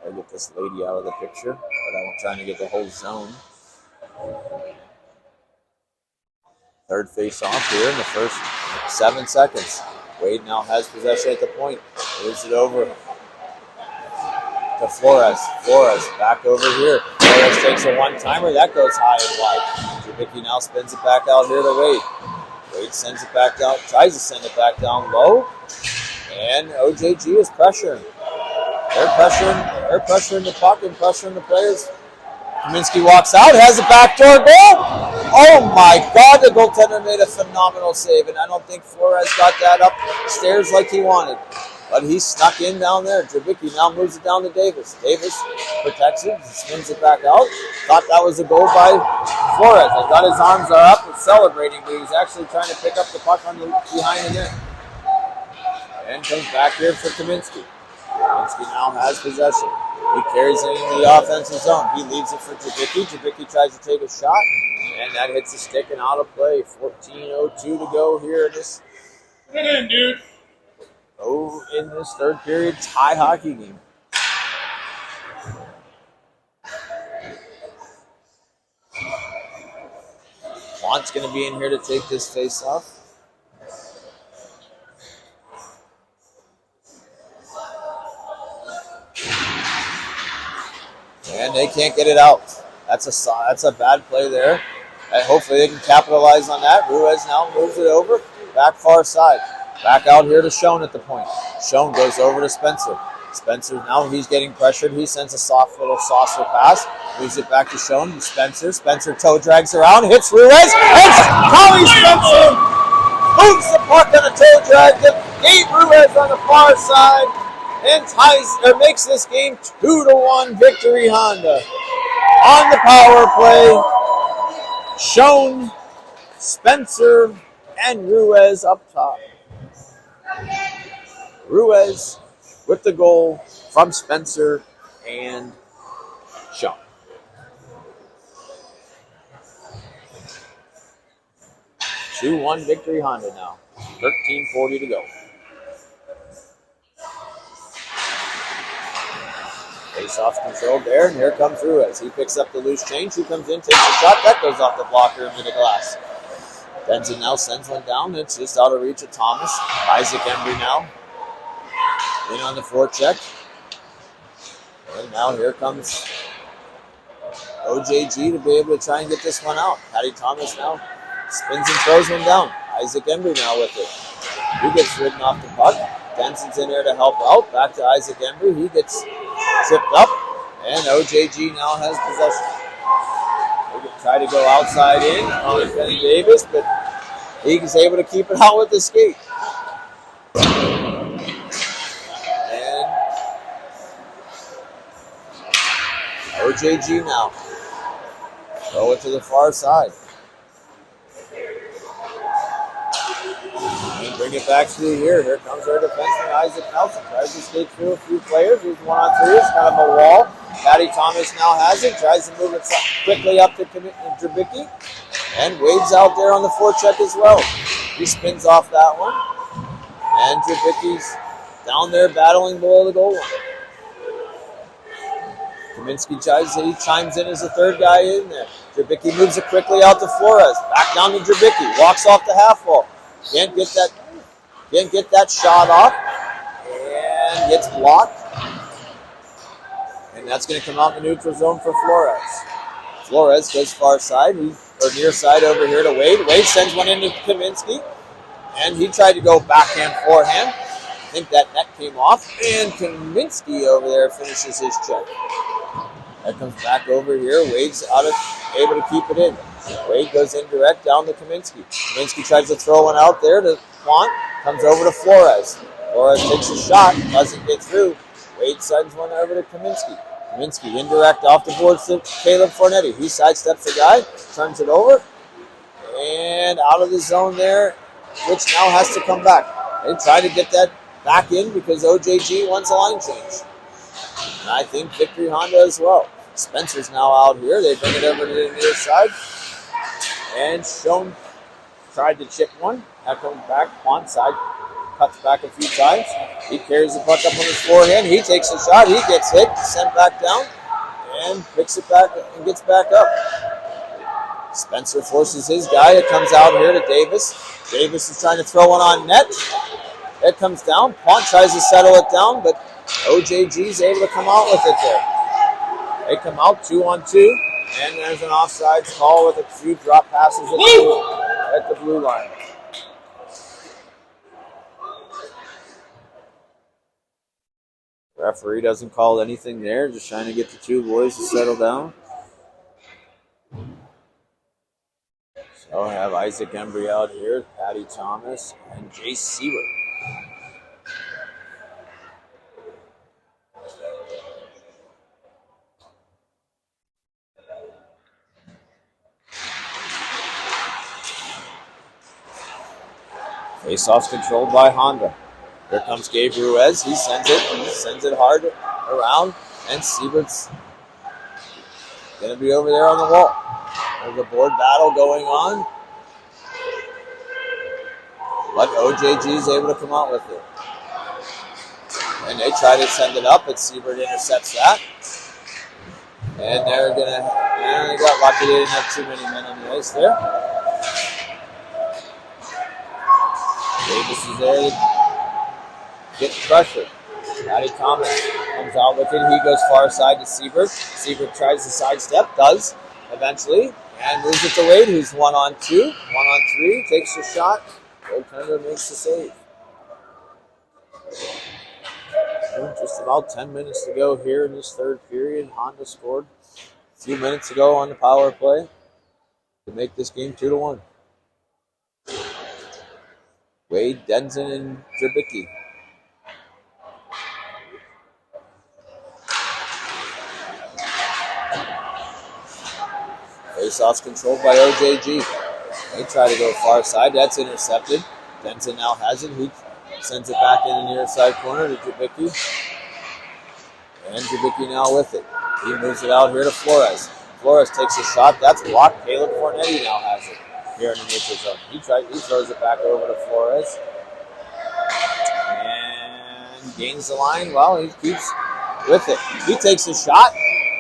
I'll get this lady out of the picture, but I'm trying to get the whole zone. Third face-off here in the first 7 seconds. Wade now has possession at the point. Moves it over to Flores. Flores back over here. Flores takes a one-timer. That goes high and wide. Trubicki now spins it back out here to Wade. Wade sends it back down, tries to send it back down low. And OJG is pressuring. They're pressuring the puck and pressuring the players. Kaminsky walks out, has a backdoor goal. Oh my God, the goaltender made a phenomenal save, and I don't think Flores got that upstairs like he wanted. But he snuck in down there. Trubicki now moves it down to Davis. Davis protects it, spins it back out. Thought that was a goal by Flores. I thought his arms are up and celebrating, but he was actually trying to pick up the puck on behind the net. And comes back here for Kaminsky. Kaminsky now has possession. He carries it into the offensive zone. He leaves it for Trubicki. Trubicki tries to take a shot, and that hits the stick and out of play. 14:02 to go here in this. Get in, dude. In this third period tie hockey game. Quant's going to be in here to take this face off. And they can't get it out. That's a bad play there. And hopefully they can capitalize on that. Ruiz now moves it over. Back far side. Back out here to Schoen at the point. Schoen goes over to Spencer. Spencer now he's getting pressured. He sends a soft little saucer pass. Moves it back to Schoen and Spencer. Spencer toe drags around. Hits Ruiz. Hits Tommy Spencer. Moves the puck on a toe drag. Gabe Ruiz on the far side. And makes this game 2-1 victory Honda. On the power play, Schoen, Spencer, and Ruiz up top. Ruiz with the goal from Spencer and Schoen. Two 2-1 victory Honda now. 13:40 to go. Face-off controlled there, and here comes Ruiz. He picks up the loose change. He comes in, takes a shot. That goes off the blocker into the glass. Benson now sends one down. It's just out of reach of Thomas. Isaac Embry now in on the forecheck. And now here comes OJG to be able to try and get this one out. Patty Thomas now spins and throws one down. Isaac Embry now with it. He gets ridden off the puck. Benson's in there to help out. Back to Isaac Embry. He gets tripped up. And OJG now has possession. They can try to go outside in on Ben Davis, but he's able to keep it out with the skate. And OJG now. Throw it to the far side. And bring it back through here. Here comes our defenseman, Isaac Nelson. Tries to skate through a few players. He's 1-on-3. It's kind of a wall. Patty Thomas now has it. Tries to move it quickly up to Trubicki. And Wade's out there on the forecheck as well. He spins off that one. And Trubicki's down there battling below the goal line. Kaminsky chimes in as the third guy in there. Trubicki moves it quickly out to Flores. Back down to Trubicki. Walks off the half wall. Can't get that shot off. And gets blocked. And that's going to come out in the neutral zone for Flores. Flores goes far side, or near side over here to Wade. Wade sends one into Kaminsky. And he tried to go backhand, forehand. I think that net came off. And Kaminsky over there finishes his check. That comes back over here. Wade's able to keep it in. Wade goes indirect down to Kaminsky. Kaminsky tries to throw one out there to Quant. Comes over to Flores. Flores takes a shot, doesn't get through. Wade sends one over to Kaminsky. Kaminsky indirect off the board to Caleb Fornetti. He sidesteps the guy, turns it over, and out of the zone there, which now has to come back. They try to get that back in because OJG wants a line change. And I think Victory Honda as well. Spencer's now out here. They bring it over to the near side. And Schoen tried to chip one. That comes back on side. Cuts back a few times. He carries the puck up on his forehand. He takes a shot. He gets hit. Sent back down. And picks it back and gets back up. Spencer forces his guy. It comes out here to Davis. Davis is trying to throw one on net. It comes down. Pont tries to settle it down, but OJG is able to come out with it there. They come out 2-on-2, and there's an offsides call with a few drop passes at the blue line. Referee doesn't call anything there, just trying to get the two boys to settle down. So I have Isaac Embry out here, Patty Thomas, and Jace Siebert. Face-off's controlled by Honda. Here comes Gabe Ruiz. He sends it hard around, and Siebert's going to be over there on the wall. There's a board battle going on, but OJG is able to come out with it. And they try to send it up, but Siebert intercepts that. And they got lucky. They didn't have too many men on the ice there. Davis is there to get pressure. Patty Thomas comes out with it. He goes far side to Siebert. Siebert tries to sidestep, does eventually, and moves it to Wade, who's 1-on-2, 1-on-3, takes a shot. Goaltender makes the save. Just about 10 minutes to go here in this third period. Honda scored a few minutes ago on the power play to make this game 2-1. Wade, Denson, and Trubicki. Face-off's controlled by OJG. They try to go far side. That's intercepted. Denson now has it. He sends it back in the near side corner to Trubicki. And Trubicki now with it. He moves it out here to Flores. Flores takes a shot. That's blocked. Caleb Fornetti now has it here in the neutral zone. He throws it back over to Flores. And gains the line. Well, he keeps with it. He takes a shot.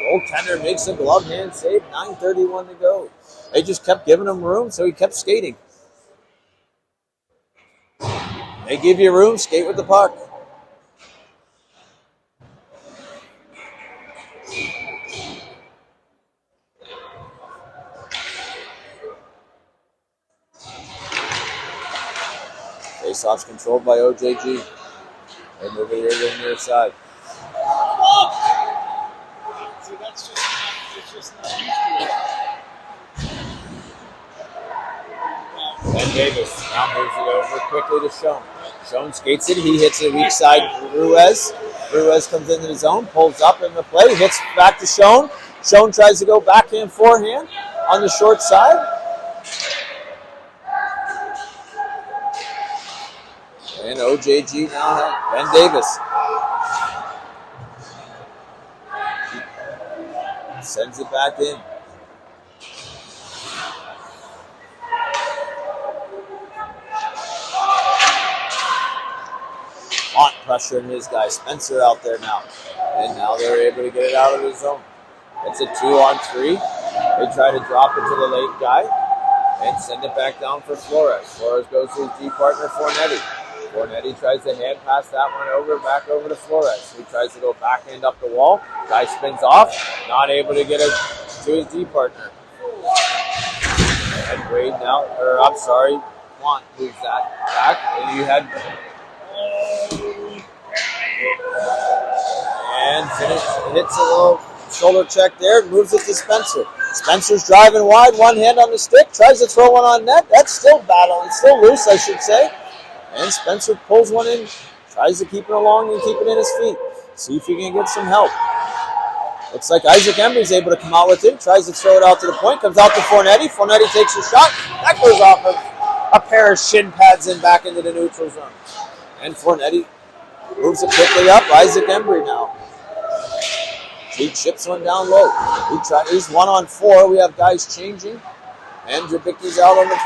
Goaltender makes a glove hand save. 9:31 to go. They just kept giving him room, so he kept skating. They give you room, skate with the puck. Face-off's controlled by OJG. They move it here to the near side. See, it's just not used to it. And Davis now moves it over quickly to Schoen. Schoen skates it. He hits the weak side Ruiz. Ruiz comes into the zone, pulls up in the play, hits back to Schoen. Schoen tries to go backhand, forehand on the short side. And OJG now has Ben Davis. He sends it back in. Mont pressuring his guy. Spencer out there now. And now they're able to get it out of the zone. It's a 2-on-3. They try to drop it to the late guy and send it back down for Flores. Flores goes to his D partner, Fornetti. Fornetti tries to hand pass that one back over to Flores. He tries to go backhand up the wall. Guy spins off. Not able to get it to his D partner. And Wade now, Quant moves that back. And you had... And hits a little shoulder check there, moves it to Spencer. Spencer's driving wide, one hand on the stick, tries to throw one on net. That's still battling, still loose, I should say. And Spencer pulls one in Tries to keep it along and keep it in his feet. See if he can get some help. Looks like Isaac Embry's able to come out with it. Tries to throw it out to the point. Comes out to Fornetti. Fornetti takes a shot. That goes off of a pair of shin pads and back into the neutral zone. And Fornetti moves it quickly up. Isaac Embry now. He chips one down low. He's 1-on-4. We have guys changing. And Drabicki's out on the...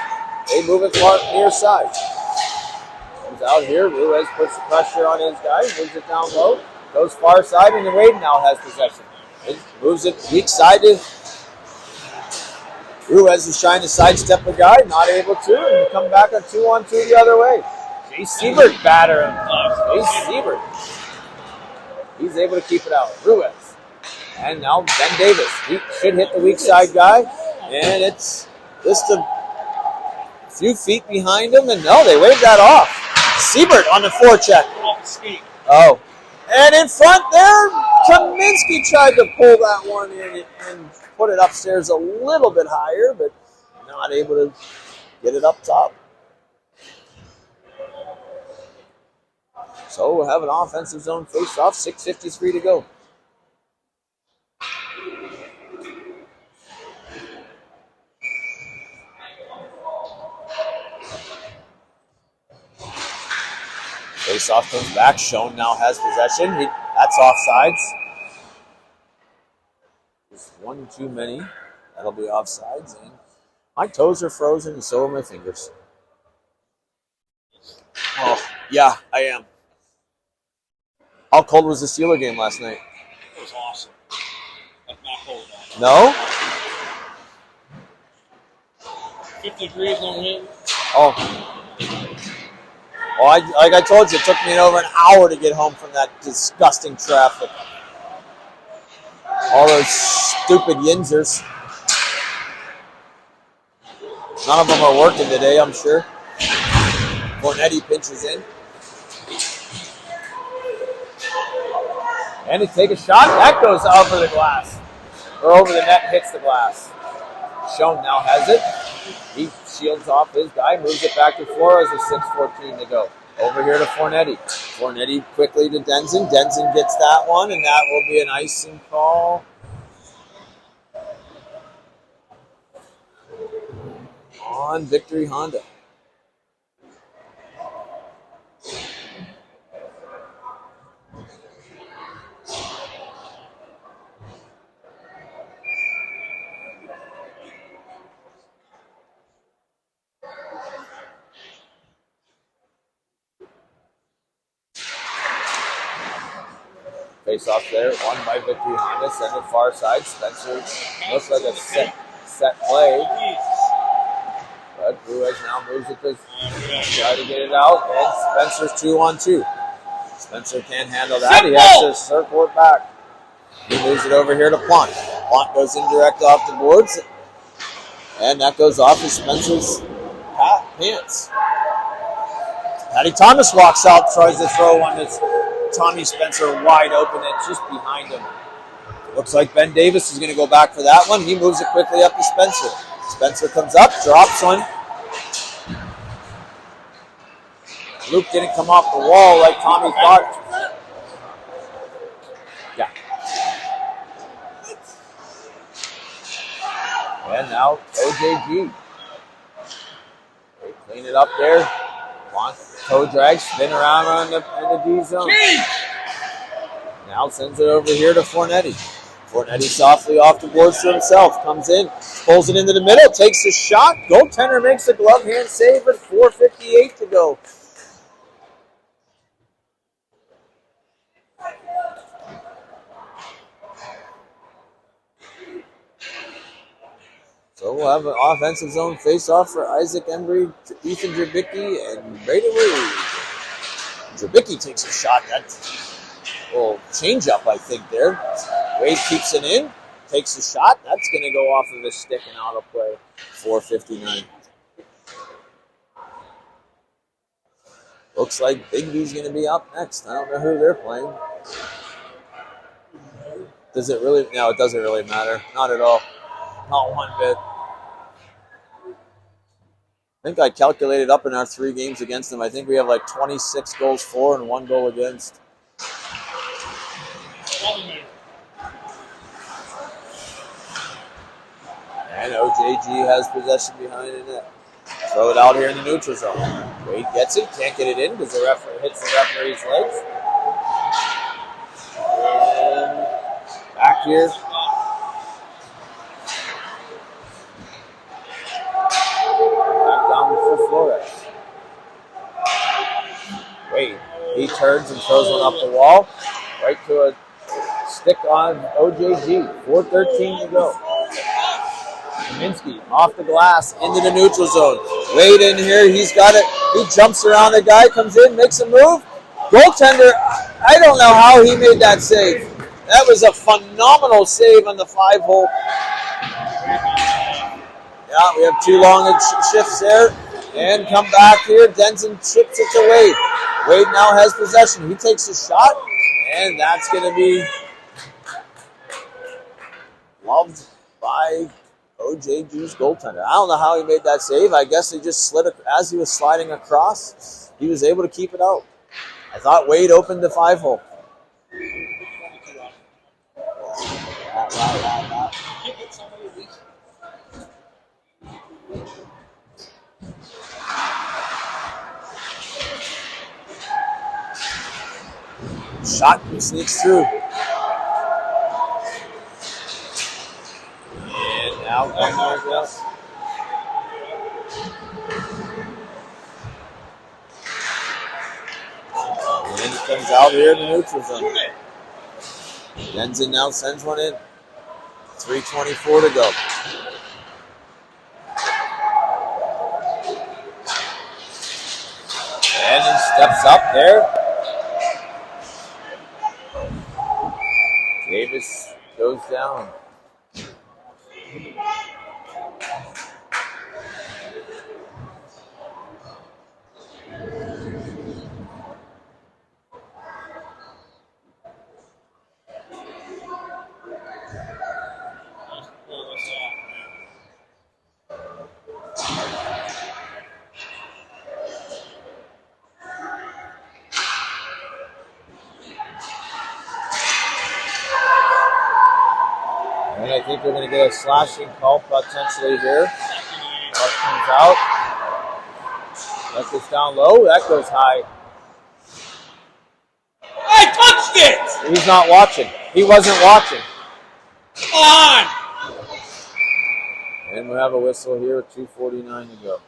They move it far near side. Comes out here. Ruiz puts the pressure on his guy. Moves it down low. Goes far side, and Wade now has possession. It moves it weak side to Ruiz is trying to sidestep a guy, not able to, and come back a 2-on-2 the other way. Jay Siebert battering. Jay Siebert. He's able to keep it out. Ruiz. And now Ben Davis. He should hit the weak side guy, and it's just a few feet behind him, and no, they waved that off. Siebert on the forecheck. Oh. And in front there, Kaminsky tried to pull that one in and put it upstairs a little bit higher, but not able to get it up top. So we'll have an offensive zone face-off, 6:53 to go. Face-off comes back. Schoen now has possession. That's offsides. Just one too many. That'll be offsides. And my toes are frozen, and so are my fingers. Oh, yeah, I am. How cold was the Steeler game last night? It was awesome. Like not cold at No? 50 degrees, no wind. Oh. Well, like I told you, it took me over an hour to get home from that disgusting traffic. All those stupid Yinzers. None of them are working today, I'm sure. Fornetti pinches in. And to take a shot, that goes over the glass. Or over the net, hits the glass. Schoen now has it. He shields off his guy, moves it back to Flores with 6:14 to go. Over here to Fornetti. Fornetti quickly to Denson. Denson gets that one, and that will be an icing call. On Victory Honda. Face off there, won by Victory Honda. Send it far side. Spencer looks like a set play. But Ruiz now moves it to try to get it out. And Spencer's 2-on-2. Spencer can't handle that. He has to circle it back. He moves it over here to Plante. Plante goes indirect off the boards. And that goes off of Spencer's pants. Patty Thomas walks out, tries to throw one that's Tommy Spencer wide open. It's just behind him. Looks like Ben Davis is going to go back for that one. He moves it quickly up to Spencer. Spencer comes up, drops one. Luke didn't come off the wall like Tommy thought. Yeah. And now OJG. They clean it up there. Toe drag, spin around in the D zone. Now sends it over here to Fornetti. Fornetti softly off the boards to himself. Comes in, pulls it into the middle, takes a shot. Goaltender makes a glove hand save with 4:58 to go. So we'll have an offensive zone face-off for Isaac Embry, Ethan Drabicki, and Brayden Wade. Drabicki takes a shot. That's a little change-up, I think, there. Wade keeps it in, takes a shot. That's going to go off of his stick and out of play. 4:59. Looks like Bigby's going to be up next. I don't know who they're playing. Does it really? No, it doesn't really matter. Not at all. Not one bit. think I calculated up in our 3 games against them. I think we have like 26 goals for and 1 goal against. And OJG has possession behind the net. Throw it out here in the neutral zone. Wade gets it, can't get it in because the referee hits the referee's legs. And back here. Back down for Flores. Wade, he turns and throws one up the wall. Right to a stick on OJG. 4:13 to go. Kaminsky off the glass into the neutral zone. Wade in here, he's got it. He jumps around the guy, comes in, makes a move. Goaltender, I don't know how he made that save. That was a phenomenal save on the 5-hole. Yeah, we have 2 long shifts there. And come back here. Denson chips it to Wade. Wade now has possession. He takes a shot, and that's going to be loved by OJG's goaltender. I don't know how he made that save. I guess he just slid as he was sliding across. He was able to keep it out. I thought Wade opened the 5-hole. Shot sneaks through. And now comes Northwest. And it comes out here in the neutral zone. Denson now sends one in. 3:24 to go. And he steps up there. Davis goes down. And I think we're going to get a slashing call potentially here. Puck comes out. That goes down low. That goes high. I touched it! He's not watching. He wasn't watching. Come on! And we have a whistle here with 2:49 to go.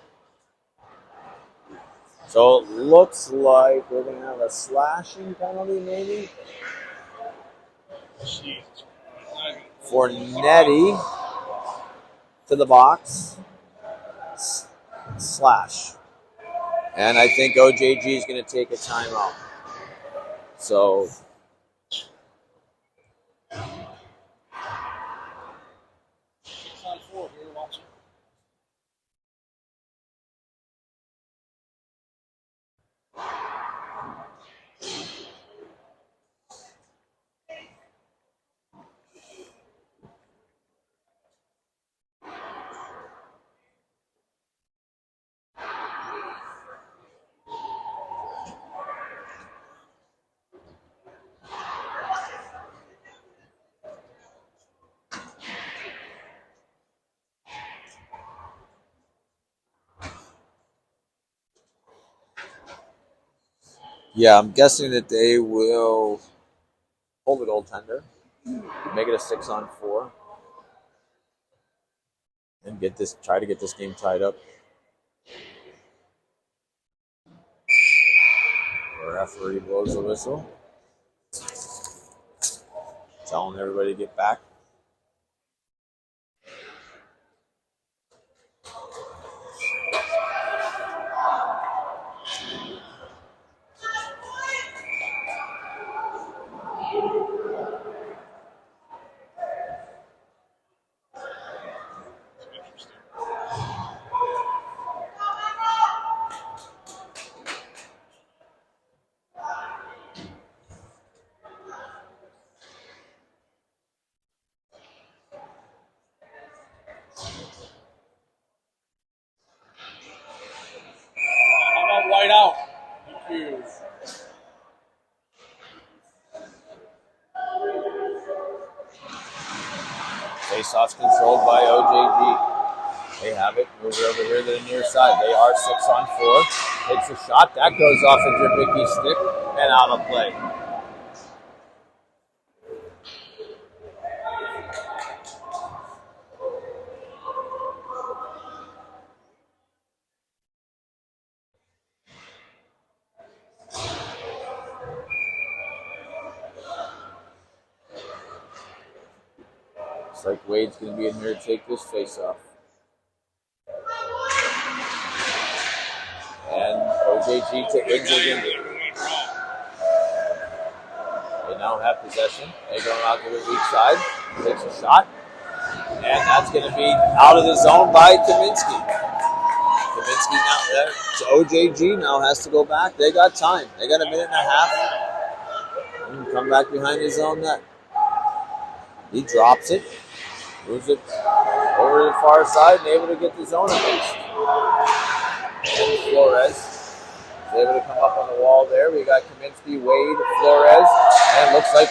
So it looks like we're going to have a slashing penalty maybe Jesus. for Nettie to the box. Slash. And I think OJG is going to take a timeout. So 6-on-4 here watching. yeah, I'm guessing that they will pull the goaltender, make it a 6-on-4, and try to get this game tied up. The referee blows the whistle, telling everybody to get back. Face-off's controlled by OJG. They have it. Move it over here to the near side. They are 6 on 4. Takes a shot. That goes off a Drabicki stick and out of play. Looks like Wade's going to be in here to take this face-off. And OJG to Exogen. They now have possession. They go out to the weak side. Takes a shot. And that's going to be out of the zone by Kaminsky. Kaminsky now, OJG now has to go back. They got time. They got a minute and a half. And come back behind his own net. He drops it. Moves it over to the far side and able to get the zone against. And Flores is able to come up on the wall there. We got Kaminsky, Wade, Flores. And it looks like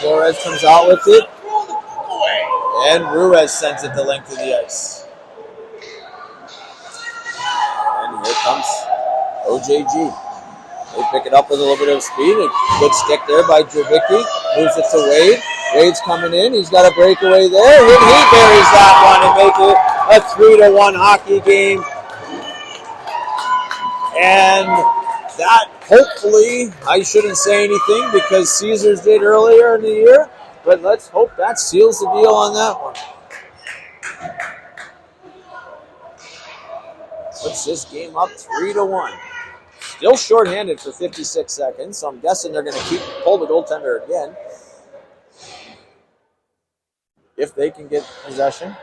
Flores comes out with it. And Ruiz sends it the length of the ice. And here comes OJG. They pick it up with a little bit of speed. A good stick there by Drabicki. Moves it to Wade. Wade's coming in. He's got a breakaway there. And he buries that one and make it a 3-1 hockey game. And that, hopefully, I shouldn't say anything because Caesars did earlier in the year, but let's hope that seals the deal on that one. Puts this game up 3-1. Still shorthanded for 56 seconds, so I'm guessing they're going to pull the goaltender again. If they can get possession.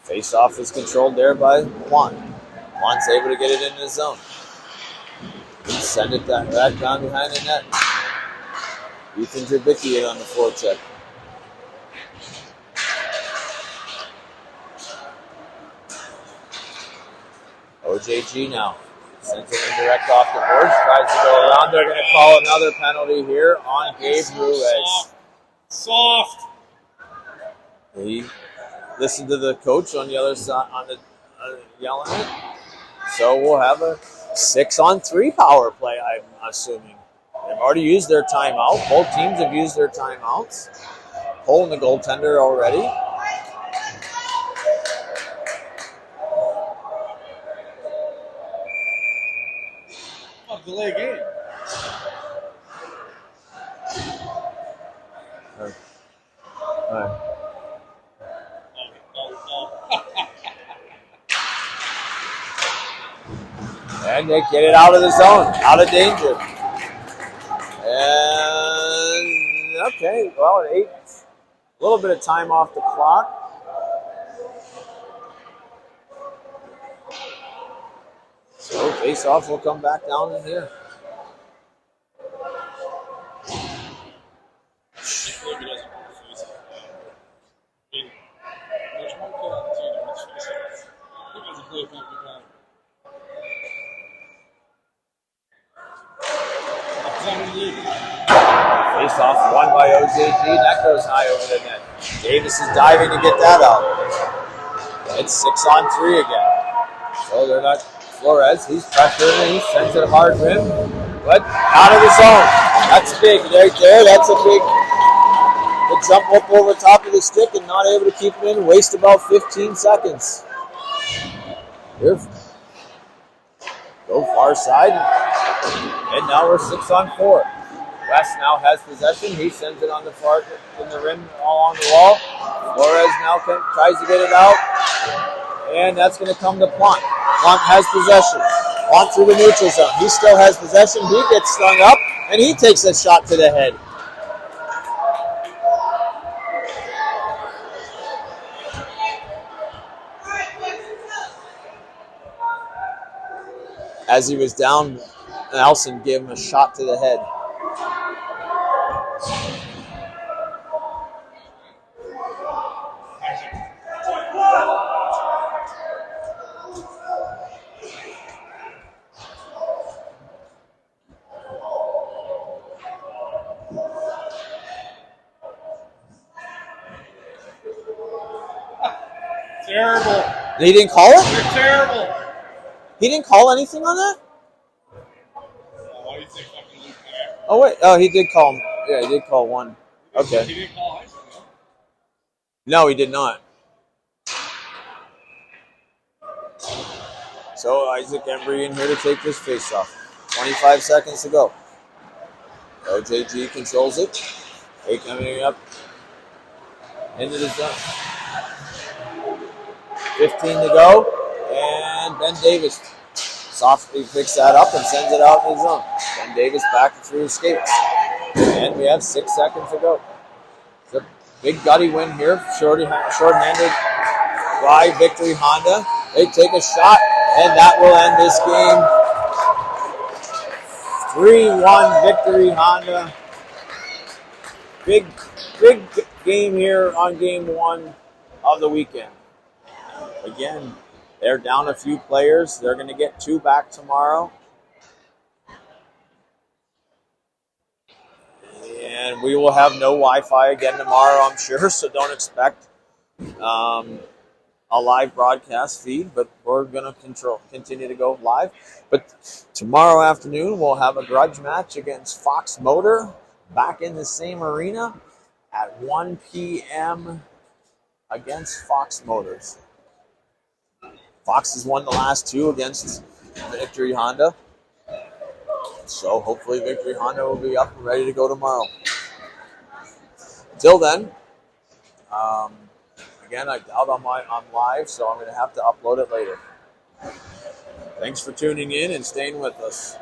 Face-off is controlled there by Juan. Juan's able to get it into the zone. Send it back down behind the net. Ethan Drabicki it on the forecheck. OJG now. Sends it in direct off the boards. Tries to go around. They're going to call another penalty here on Gabe Ruiz. Soft. He listened to the coach on the other side, yelling it. So we'll have a 6-on-3 power play, I'm assuming. They've already used their timeout. Both teams have used their timeouts. Pulling the goaltender already. Delay game. All right. And they get it out of the zone, out of danger. And, okay, well, at 8, a little bit of time off the clock. So face-off will come back down in here. Face-off won by OJG. That goes high over the net. Davis is diving to get that out. It's 6-on-3 again. So they're not Flores. He's pressuring. He sends it hard rim, but out of the zone. That's big right there. That's a big jump up over top of the stick and not able to keep it in. Waste about 15 seconds. Here. Go far side. And now we're 6-on-4. West now has possession. He sends it on the far in the rim, all on the wall. Flores now tries to get it out. And that's going to come to Plante. Plante has possession. Plante through the neutral zone. He still has possession. He gets strung up, and he takes a shot to the head. As he was down, Nelson gave him a shot to the head. He didn't call it? They're terrible. He didn't call anything on that? Why do you think fucking Luke there? Oh, wait. Oh, he did call him. Yeah, he did call one. Okay. He didn't call Heisman, no? No, he did not. So Isaac Embry in here to take this face off. 25 seconds to go. OJG controls it. They coming up into the zone. 15 to go. And Ben Davis softly picks that up and sends it out in the zone. Ben Davis back through his skates. And we have 6 seconds to go. It's a big gutty win here. Short-handed by Victory Honda. They take a shot, and that will end this game. 3-1 Victory Honda. Big game here on game 1 of the weekend. Again, they're down a few players. They're going to get 2 back tomorrow. And we will have no Wi-Fi again tomorrow, I'm sure, so don't expect a live broadcast feed, but we're going to continue to go live. But tomorrow afternoon, we'll have a grudge match against Fox Motor back in the same arena at 1 p.m. against Fox Motors. Fox has won the last 2 against Victory Honda. So hopefully Victory Honda will be up and ready to go tomorrow. Until then, again, I doubt I'm live, so I'm going to have to upload it later. Thanks for tuning in and staying with us.